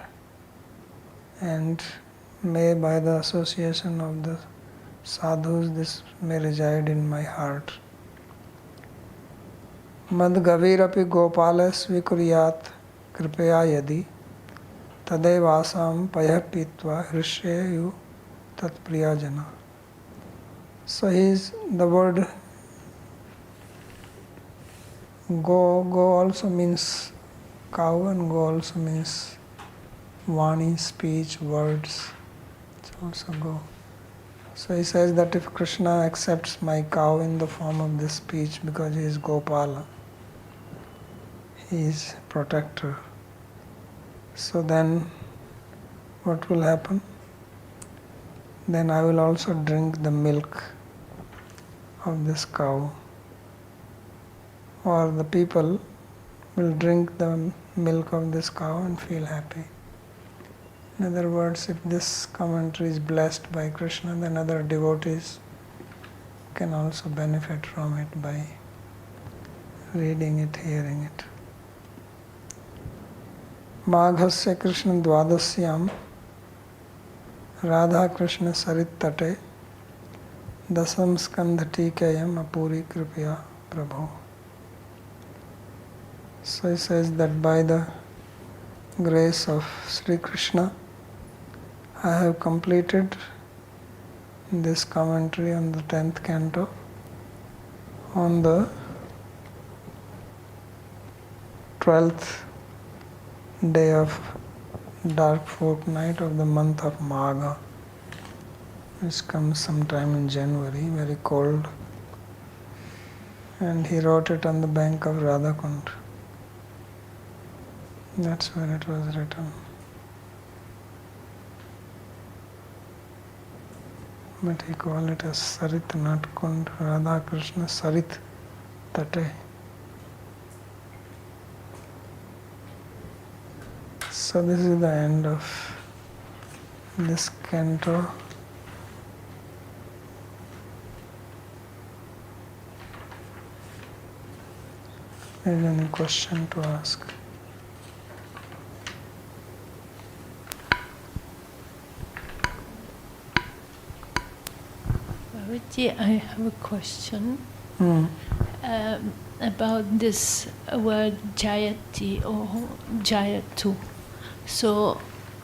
and may by the association of the sadhus this may reside in my heart. Mad gavirapi gopala svikuryat kripaya yadi tadevasam payah pitva hrishyeyu tat priyajana. So the word go also means cow, and go also means vani, speech, words. It's also go. So he says that if Krishna accepts my cow in the form of this speech, because he is Gopala, he is protector, so then what will happen? Then I will also drink the milk of this cow, or the people will drink the milk of this cow and feel happy. In other words, if this commentary is blessed by Krishna, then other devotees can also benefit from it by reading it, hearing it. Maghasya Krishna Dvadasyam Radha Krishna Sarit Tate Dasam Skandha Tikayam Apuri Kripya Prabhu. So he says that by the grace of Sri Krishna, I have completed this commentary on the 10th canto on the 12th day of dark fortnight of the month of Magha, which comes sometime in January, very cold. And he wrote it on the bank of Radhakund. That's where it was written. But he called it as Sarit, not Kund. Radha Krishna Sarit Tate. So this is the end of this canto. Is there any question to ask? Babaji, I have a question Hmm. about this word Jayati or Jayatu. So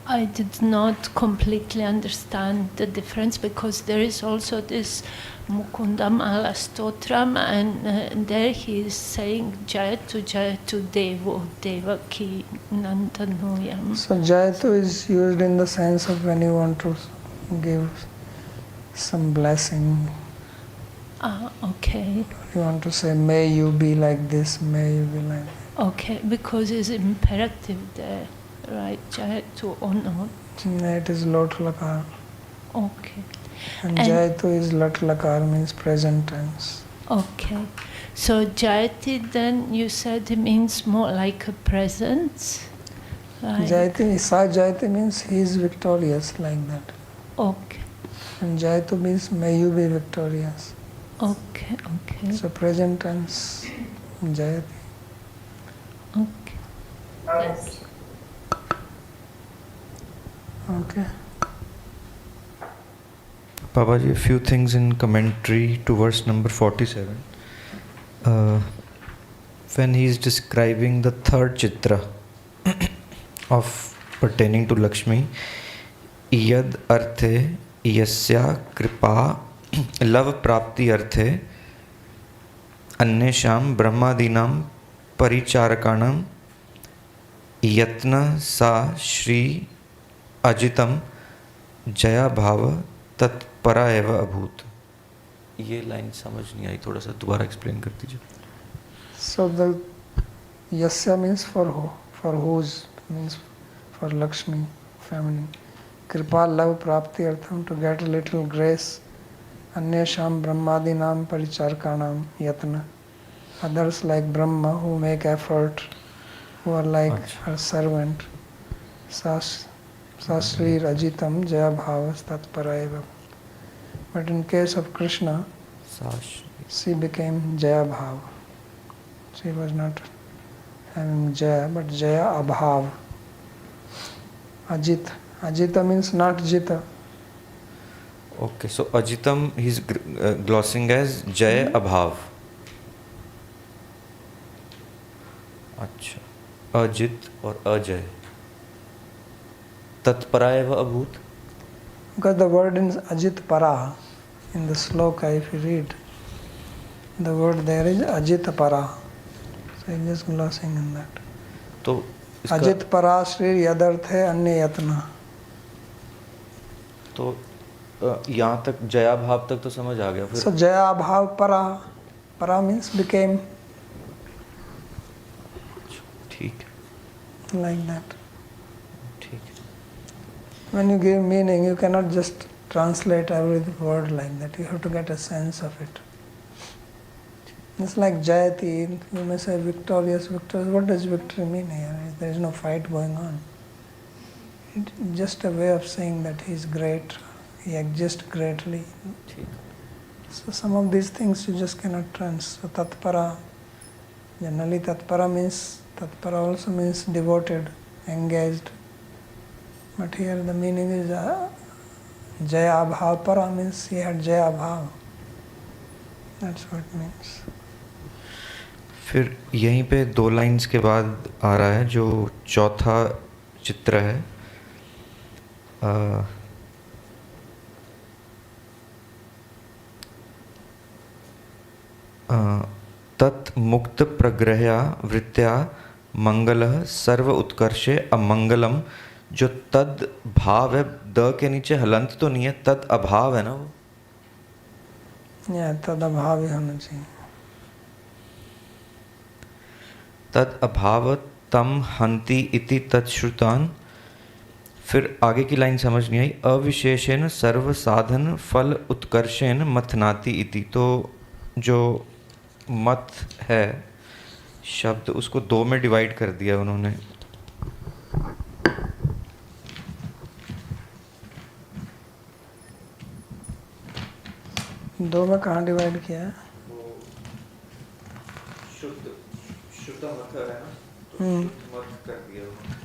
I did not completely understand the difference, because there is also this Mukundam ala Stotram, and there he is saying Jayatu Jayatu Devo Devaki Nandanoyam. So Jayatu is used in the sense of when you want to give some blessing. Okay. You want to say, may you be like this, may you be like that. Okay, because it's imperative there, right? Jayatu or not? It is Lot Lakar. Okay. And And- Jayatu is Lat Lakar, means present tense. Okay. So Jayati then you said it means more like a presence? Like, Jayati, Sa Jayati means he is victorious, like that. okay, And Jayatu means may you be victorious. okay, okay, So present tense, Jayati. okay. Thank you. Okay. Babaji, a few things in commentary to verse number 47. When he is describing the third chitra of pertaining to Lakshmi, yad arthe yasya kripa lav prapti arthe annesham brahmadinam paricharakanam yatna sa shri ajitam Jaya भाव तत्परा एव अभूत. ये line समझ नहीं आई, थोड़ा सा दोबारा explain कर दीजिए. So the Yasya means for who, for whose, means for Lakshmi, family. Kripa, love, prapti, artham, to get a little grace. Anyasham brahmadinam paricharkanam yatna. Others like Brahma who make effort, who are like her servant. Sasri Rajitam Jaya Bhavas Tatparaiva. But in case of Krishna, she became Jaya Bhav. She was not having Jaya, but Jaya Abhav. Ajit. Ajita means not Jita. Okay, so Ajitam he's glossing as Jaya Abhav. अच्छा, Ajit or Ajay. Tatparayeva Abhut. Because the word is Ajit Para. In the sloka, if you read, the word there is Ajit Para. So I'm just glossing in that. तो इसका Ajit Para Shri Yadarthe Anya Yatna. तो यहाँ तक जया भाव तक तो समझ आ गया. फिर So Jaya Bhav Para. Para means became, ठीक like that. ठीक. When you give meaning, you cannot just translate every word like that. You have to get a sense of it. It's like Jayati, you may say victorious, victorious. What does victory mean here? There is no fight going on. It's just a way of saying that he is great, he exists greatly. ठीक. So some of these things you just cannot trans. So Tatpara, generally Tatpara also means devoted, engaged. But here the meaning is Jaya Abhav. Para means he had Jaya Abhav. That's what it means. फिर यहीं पे 2 lines के बाद आ रहा है जो चौथा चित्र है. तत् मुक्त प्रग्रहया वृत्त्या मंगलः सर्व उत्कर्षे अमंगलम। जो तद भाव है, द के नीचे हलंत तो नहीं है, तद अभाव है ना वो। तद अभाव ही होना चाहिए। तद अभाव तम हंति इति तत्श्रुतान। फिर आगे की लाइन समझ नहीं आई। अविशेषेण सर्व साधन फल उत्कर्षेण मथनाति इति। तो जो मत है शब्द, उसको दो में डिवाइड कर दिया उन्होंने। दो में कहाँ डिवाइड किया है? शुद्ध शुद्ध मत है ना, तो शुद्ध मत कर दिया उन्होंने।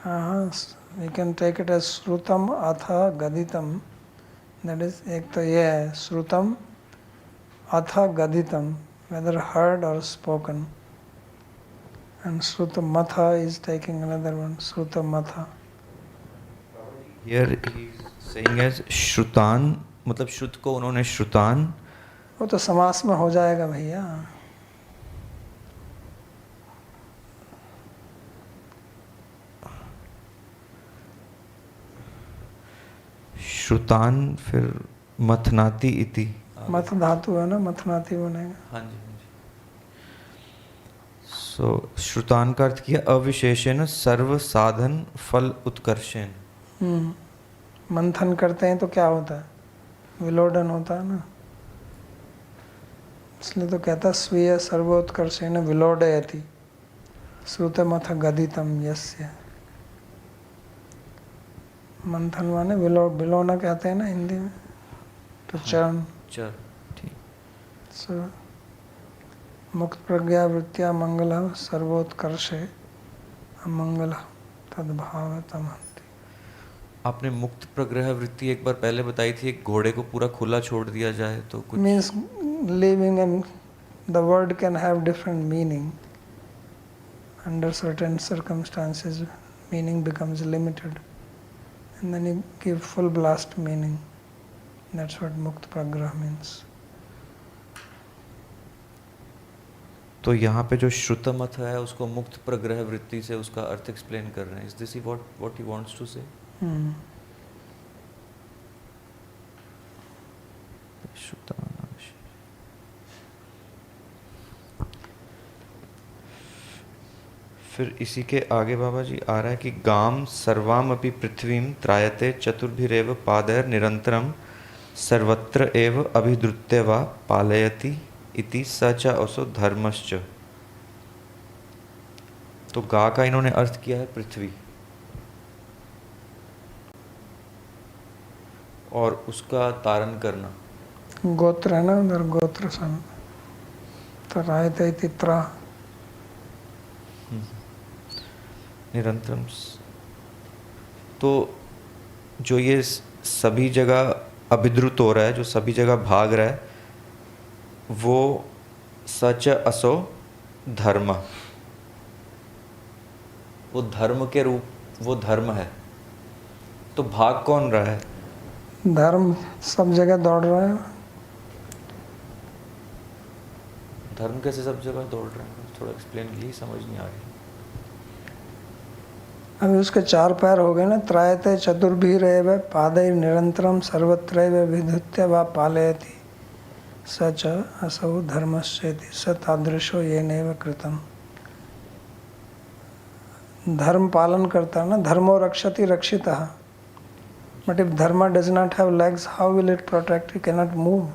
हाँ, we can take it as श्रुतम अथ गदितम। That is, एक तो ये है श्रुतम अथ गदितम, whether heard or spoken, and श्रुतमथा is taking another one, श्रुतमथा। Here he is saying as श्रुतान, मतलब शुद्ध को उन्होंने श्रुतान। वो तो समास में हो जाएगा भैया। श्रुतान, फिर मथनाति इति। मथ धातु है ना, मथनाति बनेगा। हाँ जी, हाँ जी। सो श्रुतान का अर्थ किया अविशेषेण सर्व साधन फल उत्कर्षेण। मंथन करते हैं तो क्या होता है? विलोडन होता है ना, इसलिए तो कहता स्वीय सर्वोत्कर्षेण विलोडयति श्रुतमथ गदितम यस्य। मंथन माने विलोना कहते हैं ना हिंदी में, तो चरण। ठीक। सो मुक्त प्रज्ञा वृत्तिया मंगल सर्वोत्कर्षे अमंगल तद्भावतम। आपने मुक्त प्रग्रह वृत्ति एक बार पहले बताई थी, एक घोड़े को पूरा खुला छोड़ दिया जाए तो कुछ means living, and the word can have different meaning under certain circumstances. Meaning becomes limited and then you give full blast meaning. That's what मुक्त प्रग्रह means. तो यहाँ पे जो श्रुतमथ है उसको मुक्त प्रग्रह वृत्ति से उसका अर्थ एक्सप्लेन कर रहे हैं। Is this what he wants to say? फिर इसी के आगे बाबा जी आ रहा है कि गाम सर्वामपि पृथ्वीम त्रायते चतुर्भिरेव पादैर निरंतरम सर्वत्र एव अभिद्रुत्य वा पालयति इति स च असो धर्मश्च। तो गा का इन्होंने अर्थ किया है पृथ्वी, और उसका तारण करना। गोत्र है ना उधर, गोत्र सन त्रायते इति त्रा। निरंतरम। तो जो ये सभी जगह अभिद्रुत हो रहा है, जो सभी जगह भाग रहा है, वो सच असो धर्म, वो धर्म के रूप, वो धर्म है। तो भाग कौन रहा है? धर्म सब जगह दौड़ रहा है। धर्म कैसे सब जगह दौड़ रहे हैं? थोड़ा एक्सप्लेन कीजिए, समझ नहीं आ रही। अभी उसके चार पैर हो गए ना, त्रायते चतुर्भिरेव पादैर निरंतरम सर्वत्रैव विधुत्य वा पालयति स च असौ धर्मस्येति स तादृशो येनैव कृतम। धर्म पालन करता है ना, धर्मो रक्षति रक्षितः। But if dharma does not have legs, how will it protect? It can not move.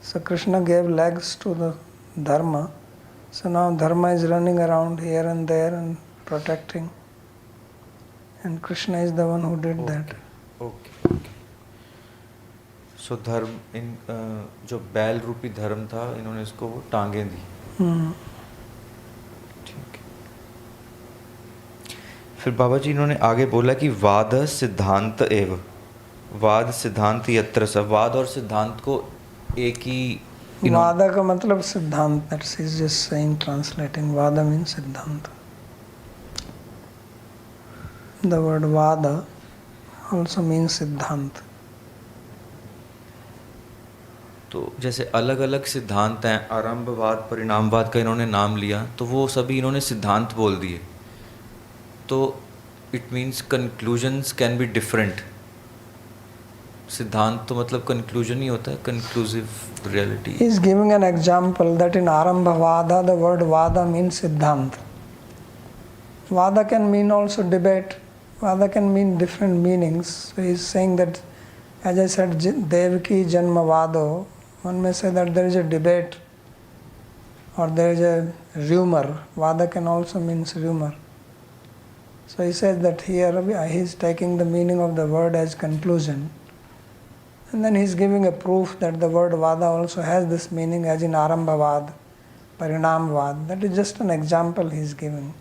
So Krishna gave legs to the dharma, so now dharma is running around here and there and protecting, and Krishna is the one who did that. Okay. So धर्म, इन जो बैल रूपी धर्म था, इन्होंने इसको वो टांगें दी। ठीक है। फिर बाबा जी इन्होंने आगे बोला कि वाद सिद्धांत एव, वाद सिद्धांत यत्र स। वाद और सिद्धांत को एक ही। वादा का मतलब सिद्धांत। That is just saying, translating. वादा means सिद्धांत. The word Vada also means Siddhant. तो जैसे अलग अलग सिद्धांत हैं, आरंभवाद परिणामवाद का इन्होंने नाम लिया, तो वो सभी इन्होंने सिद्धांत बोल दिए, तो it means conclusions can be different. सिद्धांत तो मतलब कंक्लूजन ही होता है, conclusive reality. He is giving an example that in Arambhavada the word Vada means Siddhant. Vada can mean also debate. Vada can mean different meanings. So he is saying that, as I said, Devaki Janma Vado, one may say that there is a debate or there is a rumor. Vada can also mean rumor. So he says that here he is taking the meaning of the word as conclusion. And then he is giving a proof that the word Vada also has this meaning as in Arambhavad, Parinamvad. That is just an example he is giving.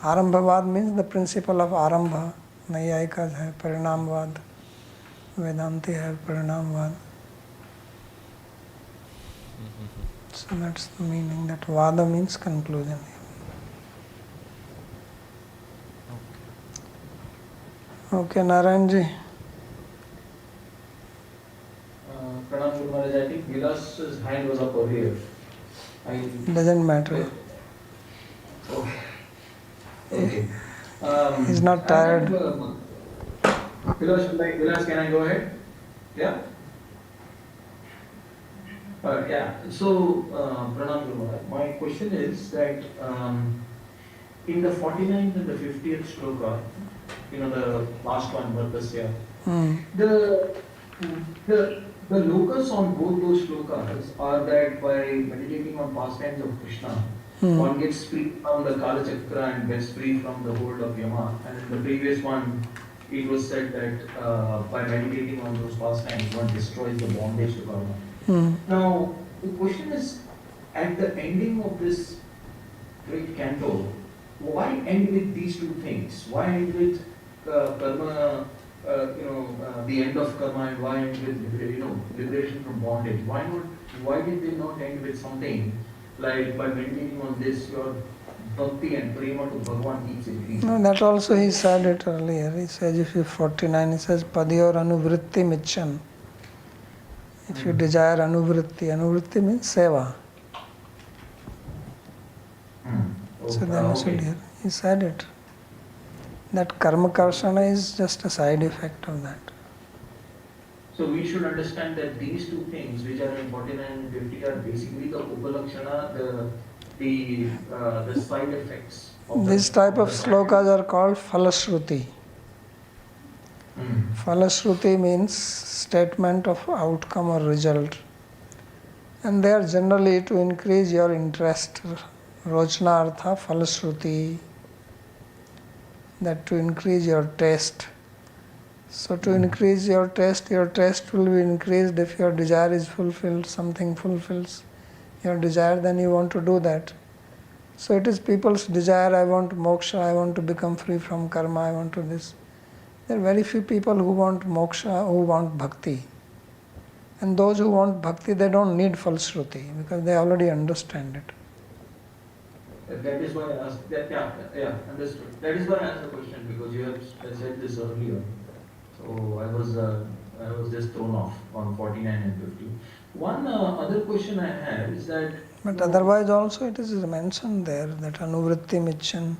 Arambhavad means the principle of Arambha. Naiyayikas have Parinamvad. Vedanti have Parinamvad. So that's the meaning, that Vada means conclusion. Okay, Narayanji. Pranam Guru Maharaj, I think Vilas's hand was up earlier. Doesn't matter. Okay. Okay. He's not tired. Vilas, can I go ahead? Yeah? Yeah. So, Pranam Guru Maharaj, my question is that in the 49th and the 50th shloka, the last one, Bhartasya, the locus on both those shlokas are that by meditating on pastimes of Krishna, one gets free from the Kala Chakra and gets free from the hold of Yama. And in the previous one, it was said that by meditating on those pastimes, one destroys the bondage to karma. Now, the question is, at the ending of this great canto, why end with these two things? Why end with karma? The end of karma, and why end with liberation from bondage? Why not? Why did they not end with something like by meditating on this, your bhakti and prema to Bhagavan keeps increasing? No, that also he said it earlier. He says, if you 49, he says Padyor Anuvritti Michan. If you desire Anuvritti means seva. So then you should hear. He said it. That karma karshana is just a side effect of that. So we should understand that these two things, which are in 49 and 50, are basically the upalakshana, the side effects. This type of slokas are called phalashruti. Phalashruti means statement of outcome or result. And they are generally to increase your interest. Rochna artha phalashruti. That to increase your taste. So to increase your taste will be increased if your desire is fulfilled, something fulfills your desire, then you want to do that. So it is people's desire, I want moksha, I want to become free from karma, I want to this. There are very few people who want moksha, who want bhakti. And those who want bhakti, they don't need falshruti because they already understand it. That is why I asked that. Yeah, understood. That is why I asked the question, because you have said this earlier. So I was just thrown off on 49 and 50. One other question I have is that. But otherwise also it is mentioned there that anuvritti michan,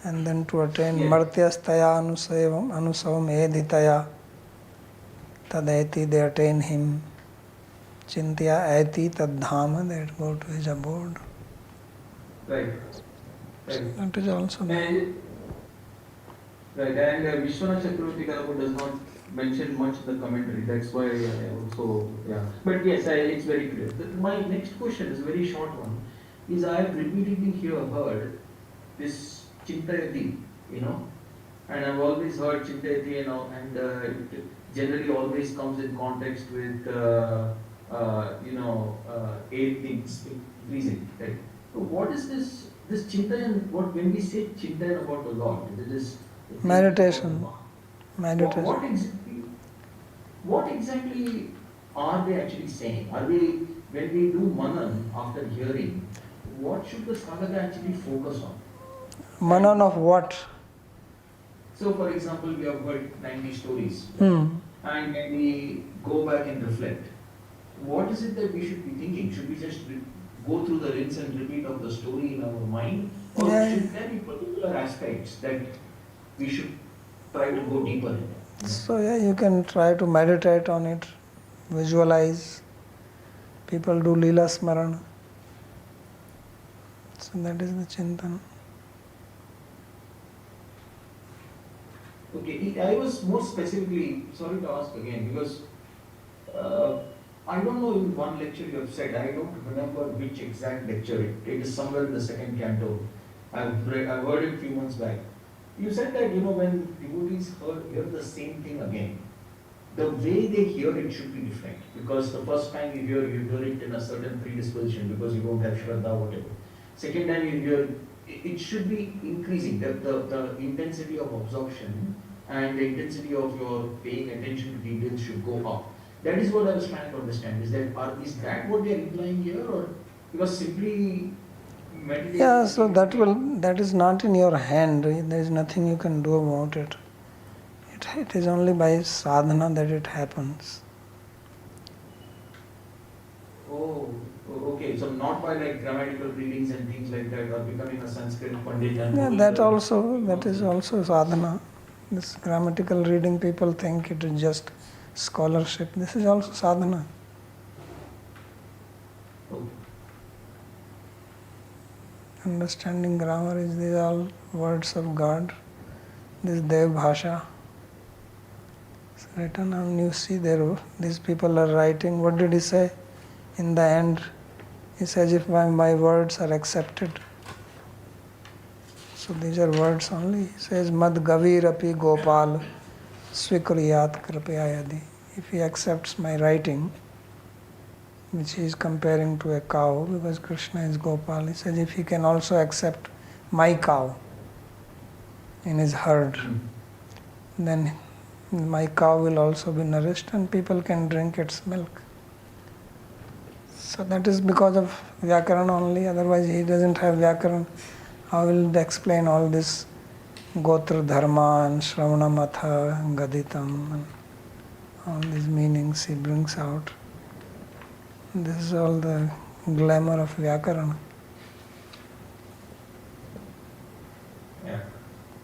and then to attain martyastaya anusavam editaya tadaiti, they attain him. Chintya aiti tadhama, they go to his abode. Right. That is also there. Right, and Vishwanath Chakravarti Thakur does not mention much in the commentary. That's why I also, But yes, it's very clear. My next question is a very short one. Is I have repeatedly heard this Chintayati, and I've always heard Chintayati, and it generally always comes in context with, 8 things increasing, right? So what is this Chintayan, when we say Chintayan about the Lord, it is Meditation. What exactly are they actually saying? Are they, when we do manan after hearing, what should the sadhaka actually focus on? Manan of what? So for example, we have heard 90 stories, and when we go back and reflect, what is it that we should be thinking? Should we just go through the rinse and repeat of the story in our mind? Or Yeah. should there be particular aspects that we should try to go deeper in? So yeah, you can try to meditate on it, visualize. People do Leela Smarana. So that is the Chintan. Okay, I was more specifically, sorry to ask again, because I don't know, in one lecture you have said, I don't remember which exact lecture, it is somewhere in the second canto. I've heard it a few months back. You said that, when devotees hear the same thing again, the way they hear it should be different. Because the first time you hear it in a certain predisposition because you don't have Shraddha, whatever. Second time you hear, it should be increasing, the intensity of absorption and the intensity of your paying attention to details should go up. That is what I was trying to understand. Is that what they are implying here, or because simply meditation? Yeah, so that is not in your hand. There is nothing you can do about it. It is only by sadhana that it happens. Oh, okay. So not by like grammatical readings and things like that, or becoming a Sanskrit Pandit and Yeah, doing that is also sadhana. This grammatical reading, people think it is just scholarship. This is also sadhana. Okay. Understanding grammar is these all words of God. This Dev Bhasha. It's written, and you see there, these people are writing. What did he say? In the end, he says, if my words are accepted. So these are words only. He says, Mad Gavir api Gopal Svikriyat Kripayadi. If he accepts my writing, which he is comparing to a cow, because Krishna is Gopal, he says, if he can also accept my cow in his herd, then my cow will also be nourished and people can drink its milk. So that is because of Vyakarana only, otherwise he doesn't have Vyakarana. How will they explain all this Gotra Dharma and Shravana Matha and Gaditam and all these meanings he brings out. This is all the glamour of Vyakarana. Yeah.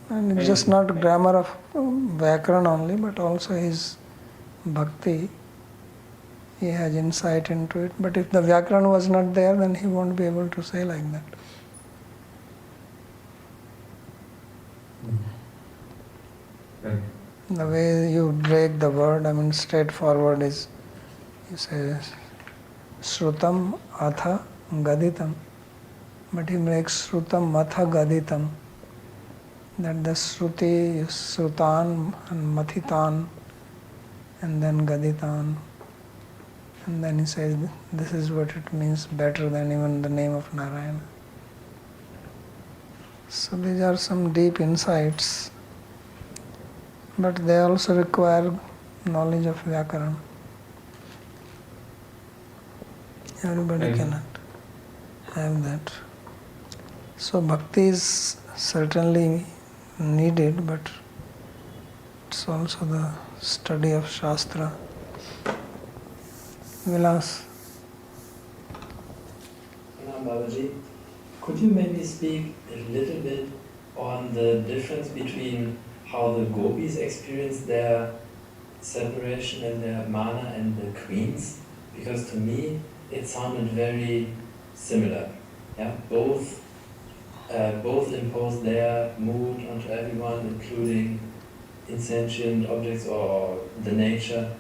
And it's just not grammar of Vyakarana only, but also his bhakti. He has insight into it. But if the Vyakarana was not there, then he won't be able to say like that. Right. The way you break the word, straightforward is, you say, Shrutam Atha Gaditam. But he makes Shrutam Matha Gaditam. That the Shruti is Shrutan and Mathitan and then Gaditan. And then he says, this is what it means better than even the name of Narayana. So these are some deep insights. But they also require knowledge of Vyakarana. Everybody cannot have that. So bhakti is certainly needed, but it's also the study of Shastra. Vilas. Babaji, could you maybe speak a little bit on the difference between how the gopis experience their separation and their mana and the queens? Because to me it sounded very similar. Yeah, both impose their mood onto everyone, including insentient objects or the nature.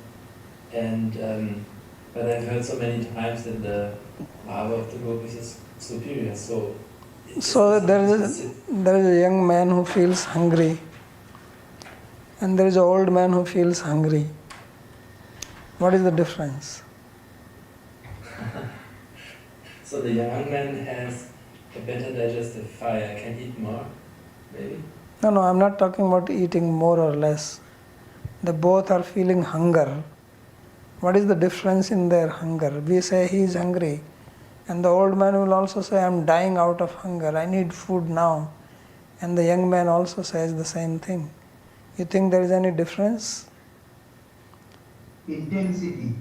And but I've heard so many times that the power of the gopis is superior. So there is a young man who feels hungry, and there is an old man who feels hungry. What is the difference? So the young man has a better digestive fire, can eat more, maybe? No, I'm not talking about eating more or less. They both are feeling hunger. What is the difference in their hunger? We say he is hungry, and the old man will also say, I'm dying out of hunger, I need food now. And the young man also says the same thing. You think there is any difference? Intensity.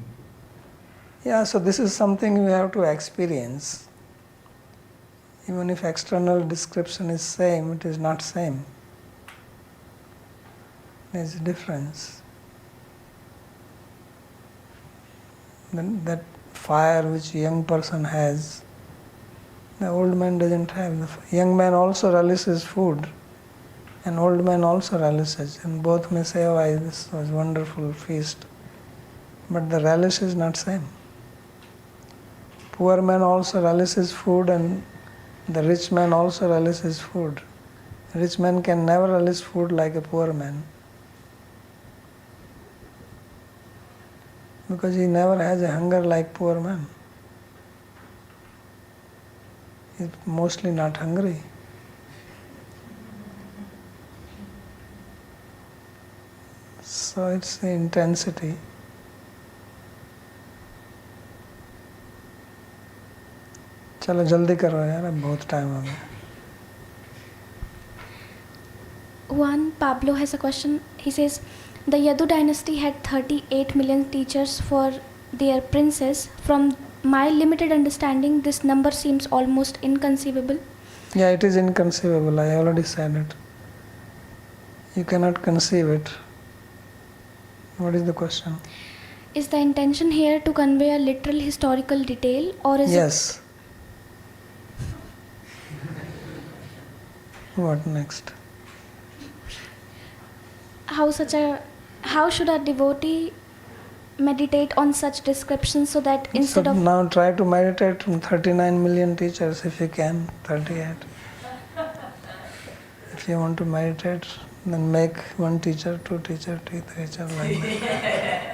Yeah, so this is something we have to experience. Even if external description is same, it is not same. There is a difference. That fire which a young person has, the old man doesn't have. The young man also relishes food, and old man also relishes, and both may say, "Oh, this was wonderful feast," but the relish is not same. Poor man also relishes food, and the rich man also relishes food. Rich man can never relish food like a poor man, because he never has a hunger like poor man. He's mostly not hungry. So it's the intensity. चलो जल्दी करो यार, अब बहुत time हो गया. Juan Pablo has a question. He says, the Yadu dynasty had 38 million teachers for their princes. From my limited understanding, this number seems almost inconceivable. Yeah, it is inconceivable. I already said it. You cannot conceive it. What is the question? Is the intention here to convey a literal historical detail, or is Yes. What next? how should a devotee meditate on such descriptions so that instead So of now try to meditate from 39 million teachers if you can, 38. If you want to meditate, then make one teacher, two teacher, three teacher, like that.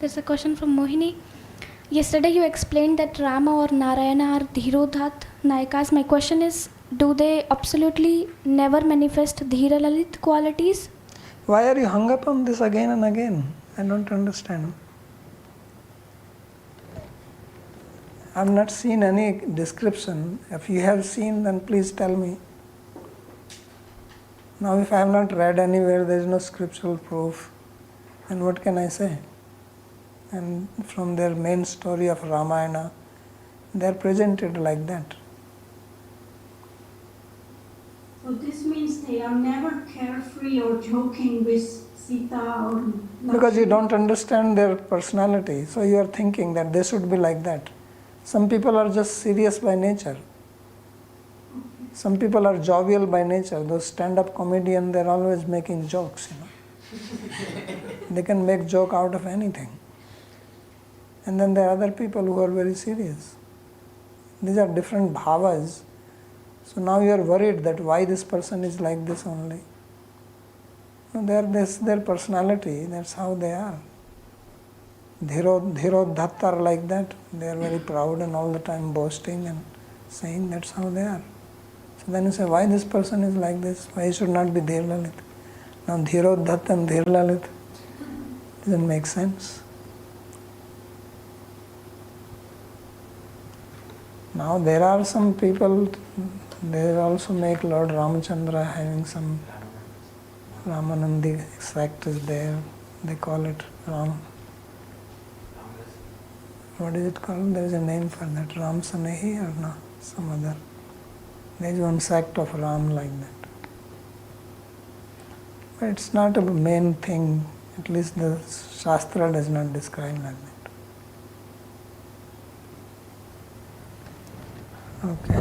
There's a question from Mohini. Yesterday you explained that Rama or Narayana are Dhirodhat Nayakas. My question is, do they absolutely never manifest Dhira Lalit qualities? Why are you hung up on this again and again? I don't understand. I have not seen any description. If you have seen, then please tell me. Now if I have not read anywhere, there is no scriptural proof, then what can I say? And from their main story of Ramayana, they are presented like that. So this means they are never carefree or joking with Sita or Lakshmi. Because you don't understand their personality, so you are thinking that they should be like that. Some people are just serious by nature. Some people are jovial by nature. Those stand-up comedians, they're always making jokes, They can make joke out of anything. And then there are other people who are very serious. These are different bhavas. So now you are worried that why this person is like this only. No, their personality, that's how they are. Dhirodhat are like that. They are very proud and all the time boasting and saying that's how they are. So then you say, why this person is like this? Why he should not be Dhir Lalit? Now Dhirodhat and Dhir Lalit doesn't make sense. Now there are some people, they also make Lord Ramachandra having some Ramanandi sect is there. They call it Ram. What is it called? There is a name for that. Ram Sanehi or no? Some other. There is one sect of Ram like that. But it's not a main thing. At least the Shastra does not describe like that. Okay.